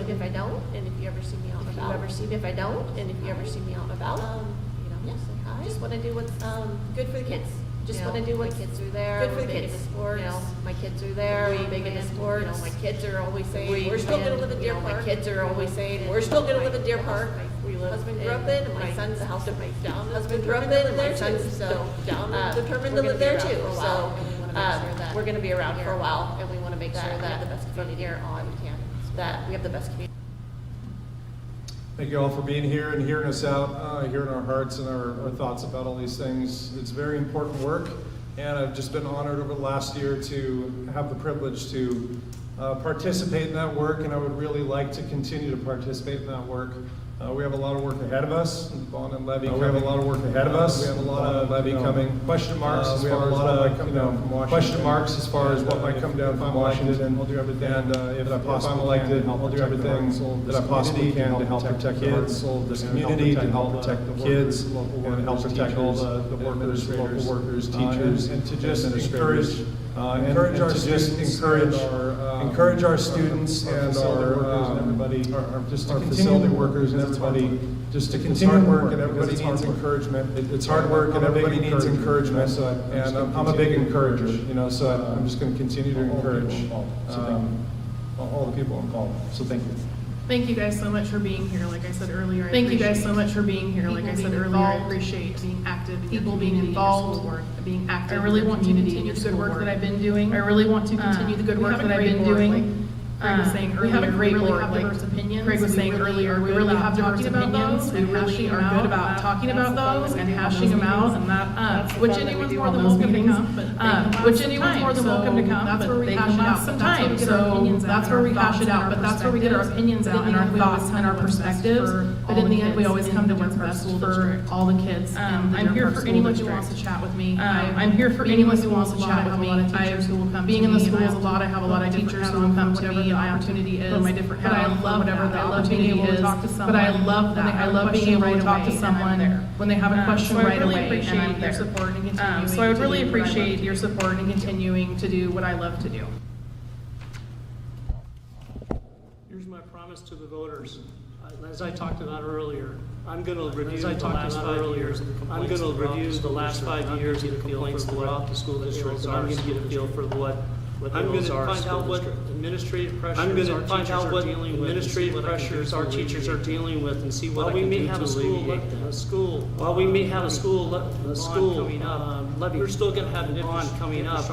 If I don't, and if you ever see me out and about, I just want to do what's good for the kids. Just want to do what kids are there. Good for the kids. Sports. My kids are there. We're big into sports. My kids are always saying we're still going to live in Deer Park. My kids are always saying we're still going to live in Deer Park. Husband grew up in, and my son's the house that my husband grew up in, and my son's so determined to live there too. So we're going to be around for a while, and we want to make sure that the best community here on campus, that we have the best community. Thank you all for being here and hearing us out, hearing our hearts and our thoughts about all these things. It's very important work, and I've just been honored over the last year to have the privilege to participate in that work, and I would really like to continue to participate in that work. We have a lot of work ahead of us. Vaughn and Levy. We have a lot of work ahead of us. We have a lot of Levy coming. Question marks as far as question marks as far as what might come down from Washington. I'll do everything. And if I'm elected, I'll do everything that I possibly can to help protect kids, this community, to help protect the kids, and help protect all the workers, local workers, teachers, and to just encourage our students and our facility workers and everybody just to continue work, and everybody needs encouragement. It's hard work, and everybody needs encouragement. And I'm a big encourager, so I'm just going to continue to encourage all the people involved. So thank you. Thank you guys so much for being here. Like I said earlier, I appreciate being active, people being involved, being active. I really want to continue the good work that I've been doing. Craig was saying earlier, we have a great board, like diverse opinions. Craig was saying earlier, we really have diverse opinions. We really are good about talking about those and hashing them out, and that which anyone's more than welcome to come. Which anyone's more than welcome to come. That's where we hash it out. Sometimes, so that's where we hash it out. But that's where we get our opinions out and our thoughts and our perspectives. But in the end, we always come to what's best for all the kids. I'm here for anyone who wants to chat with me. I'm here for anyone who wants to chat with me. Being in the schools a lot, I have a lot of teachers who will come to me. My opportunity is, my different but I love whatever the opportunity is. But I love that. I love being able to talk to someone when they have a question right away, and I'm there. So I would really appreciate your support in continuing to do what I love to do. Here's my promise to the voters. As I talked about earlier, I'm going to review the last 5 years. I'm going to review the last 5 years of the complaints throughout the school district. I'm going to get a feel for what I'm going to find out what administrative pressures our teachers are dealing with, administrative pressures our teachers are dealing with, and see what I can do to alleviate them. While we may have a school coming up, we're still going to have an bond coming up.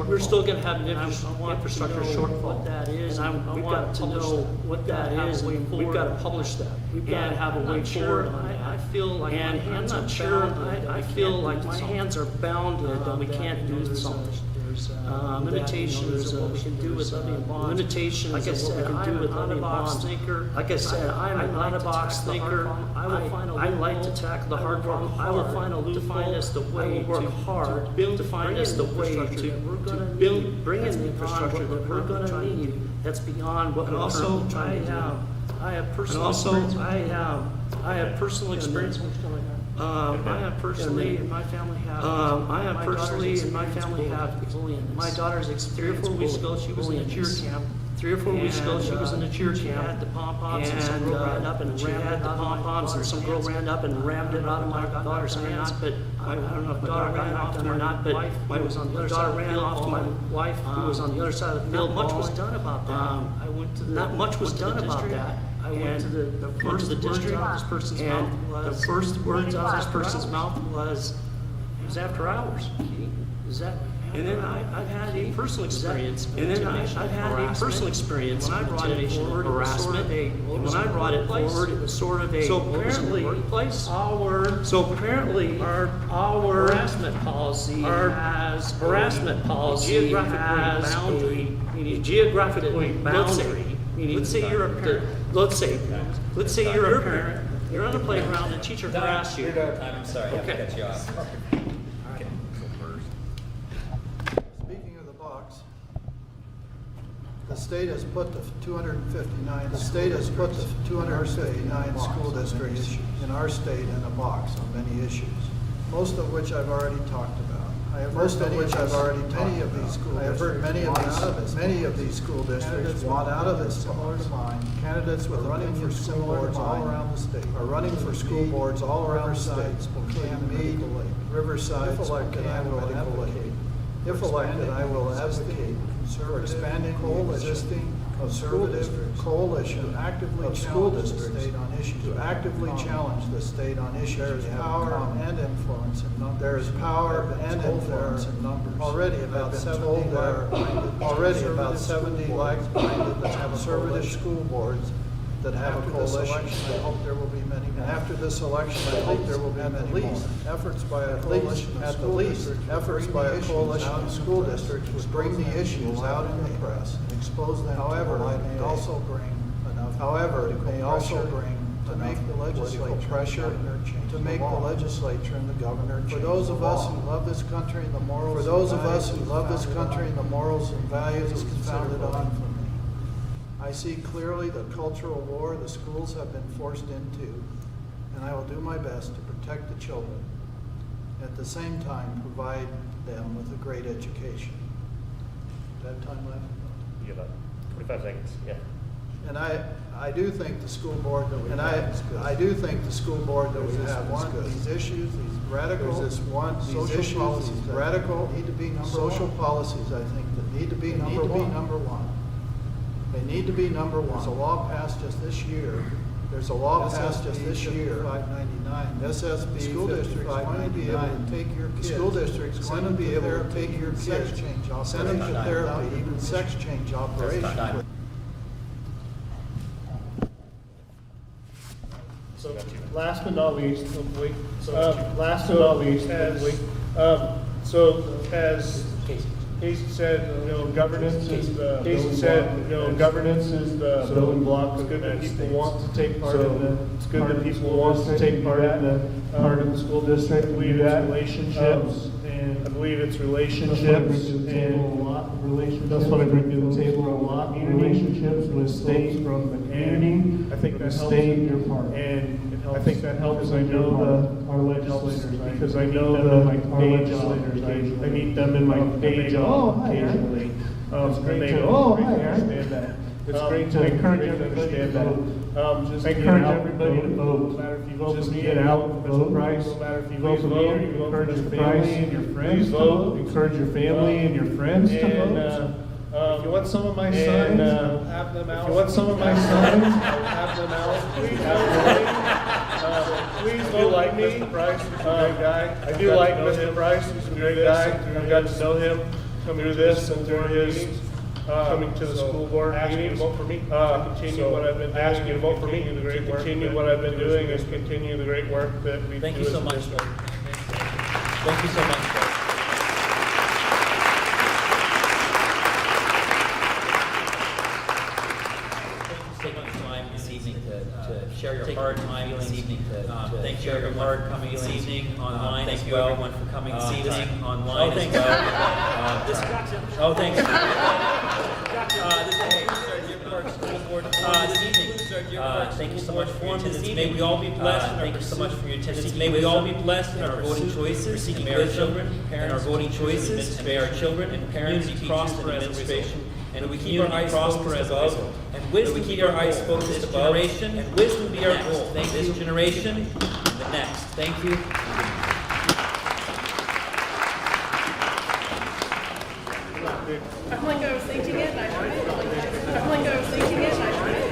We're still going to have an infrastructure shortfall. What that is, I want to know what that is. We've got to publish that. We've got to have a way forward. I feel like my hands are bound. I feel like my hands are bounded that we can't do this on this. Limitations of what we can do with levy and bonds. Limitations like I said, of what we can do with levy and bonds. Like I said, I'm not a box thinker. I like to tackle the hard problem. I will find a loophole. I will work hard to find us the way to bring in the infrastructure that we're going to need. That's beyond what we're currently trying to do. I have personal experience. I have personal experience. I have personally, and my family have. My daughter's 3 or 4 weeks ago, she was in a cheer camp. 3 or 4 weeks ago, she was in a cheer camp. She had the pom-poms and some girl ran up and rammed the pom-poms and some girl ran up and rammed it out of my daughter's hands. But I don't know if my daughter ran off or not, but my daughter ran off to my wife who was on the other side of the field. Not much was done about that. Not much was done about that. I went to the first district, and the first words out of this person's mouth was, "It was after hours." Is that? And then I've had a personal experience. And then I've had a personal experience. When I brought it forward, harassment. When I brought it forward, it was sort of a. So apparently, our harassment policy has a geographically boundary. Let's say you're a parent. Let's say you're a parent. You're on the playground and a teacher harasses you. I'm sorry, I have to cut you off. Speaking of the box, the state has put the 259 school districts in our state in a box on many issues, most of which I've already talked about. Many of these school districts want out of this similar to mine. Candidates with running for school boards all around the state are running for school boards all around the state. Spokane, Meade, Riverside, Spokane, Medical Lake. If elected, I will advocate for expanding the existing conservative coalition of school districts to actively challenge the state on issues. There is power and influence in numbers. There is power and influence in numbers. Already about 70 like-minded conservative school boards that have a coalition. I hope there will be many more. And after this election, I hope there will be many more. Efforts by a coalition of school districts to bring the issues out in the press and expose them. However, it may also bring to make the legislature and the governor change. For those of us who love this country and the morals and values founded on for me. I see clearly the cultural war the schools have been forced into, and I will do my best to protect the children. At the same time, provide them with a great education. Do I have time left? You have about 45 seconds, yeah. And I do think the school board that we have these issues, these radical need to be social policies, I think, that need to be number one. They need to be number one. There's a law passed just this year. 599. SSB school districts want to be able to take your kids. School districts want to be able to take your kids. Send them to therapy, even sex change operations. last but not least, last but not least, so as Casey said, governance is the building block. It's good that people want to take part in the. It's good that people want to take part in the part of the school district. I believe it's relationships, and I believe it's relationships, and that's what I bring to the table a lot. Relationships with states from the community. I think that helps your part, and I think that helps. I know our legislators because I know our legislators. I meet them in my day job occasionally. It's great to understand that. It's great to encourage everybody to understand that. Just encourage everybody to vote. No matter if you vote for me, get out, vote. No matter if you vote for me or you encourage your family and your friends to vote. Encourage your family and your friends to vote. If you want some of my signs, I'll have them out. If you want some of my signs, I'll have them out. Please vote for me. Mr. Price, he's a great guy. I do like Mr. Price, he's a great guy. I've got to know him through this and through his coming to the school board meetings. Vote for me. Continue what I've been doing. Ask you to vote for me. Continue what I've been doing is continue the great work that we do. Thank you so much. Thank you so much. This evening to share your heart time this evening to thank you everyone for coming this evening online. Thank you everyone for coming this evening online as well. Thanks. This evening. Thank you so much for your attendance. May we all be blessed. Thank you so much for your attendance. May we all be blessed in our voting choices, and may our children and our voting choices, and may our children and parents prosper as administration. And we keep our eyes focused above, and wisdom keep our eyes focused above, generation, and wisdom be our goal. Thank this generation, and the next. Thank you. I'm like, I was thinking it, and I tried it. I'm like, I was thinking it, and I tried it.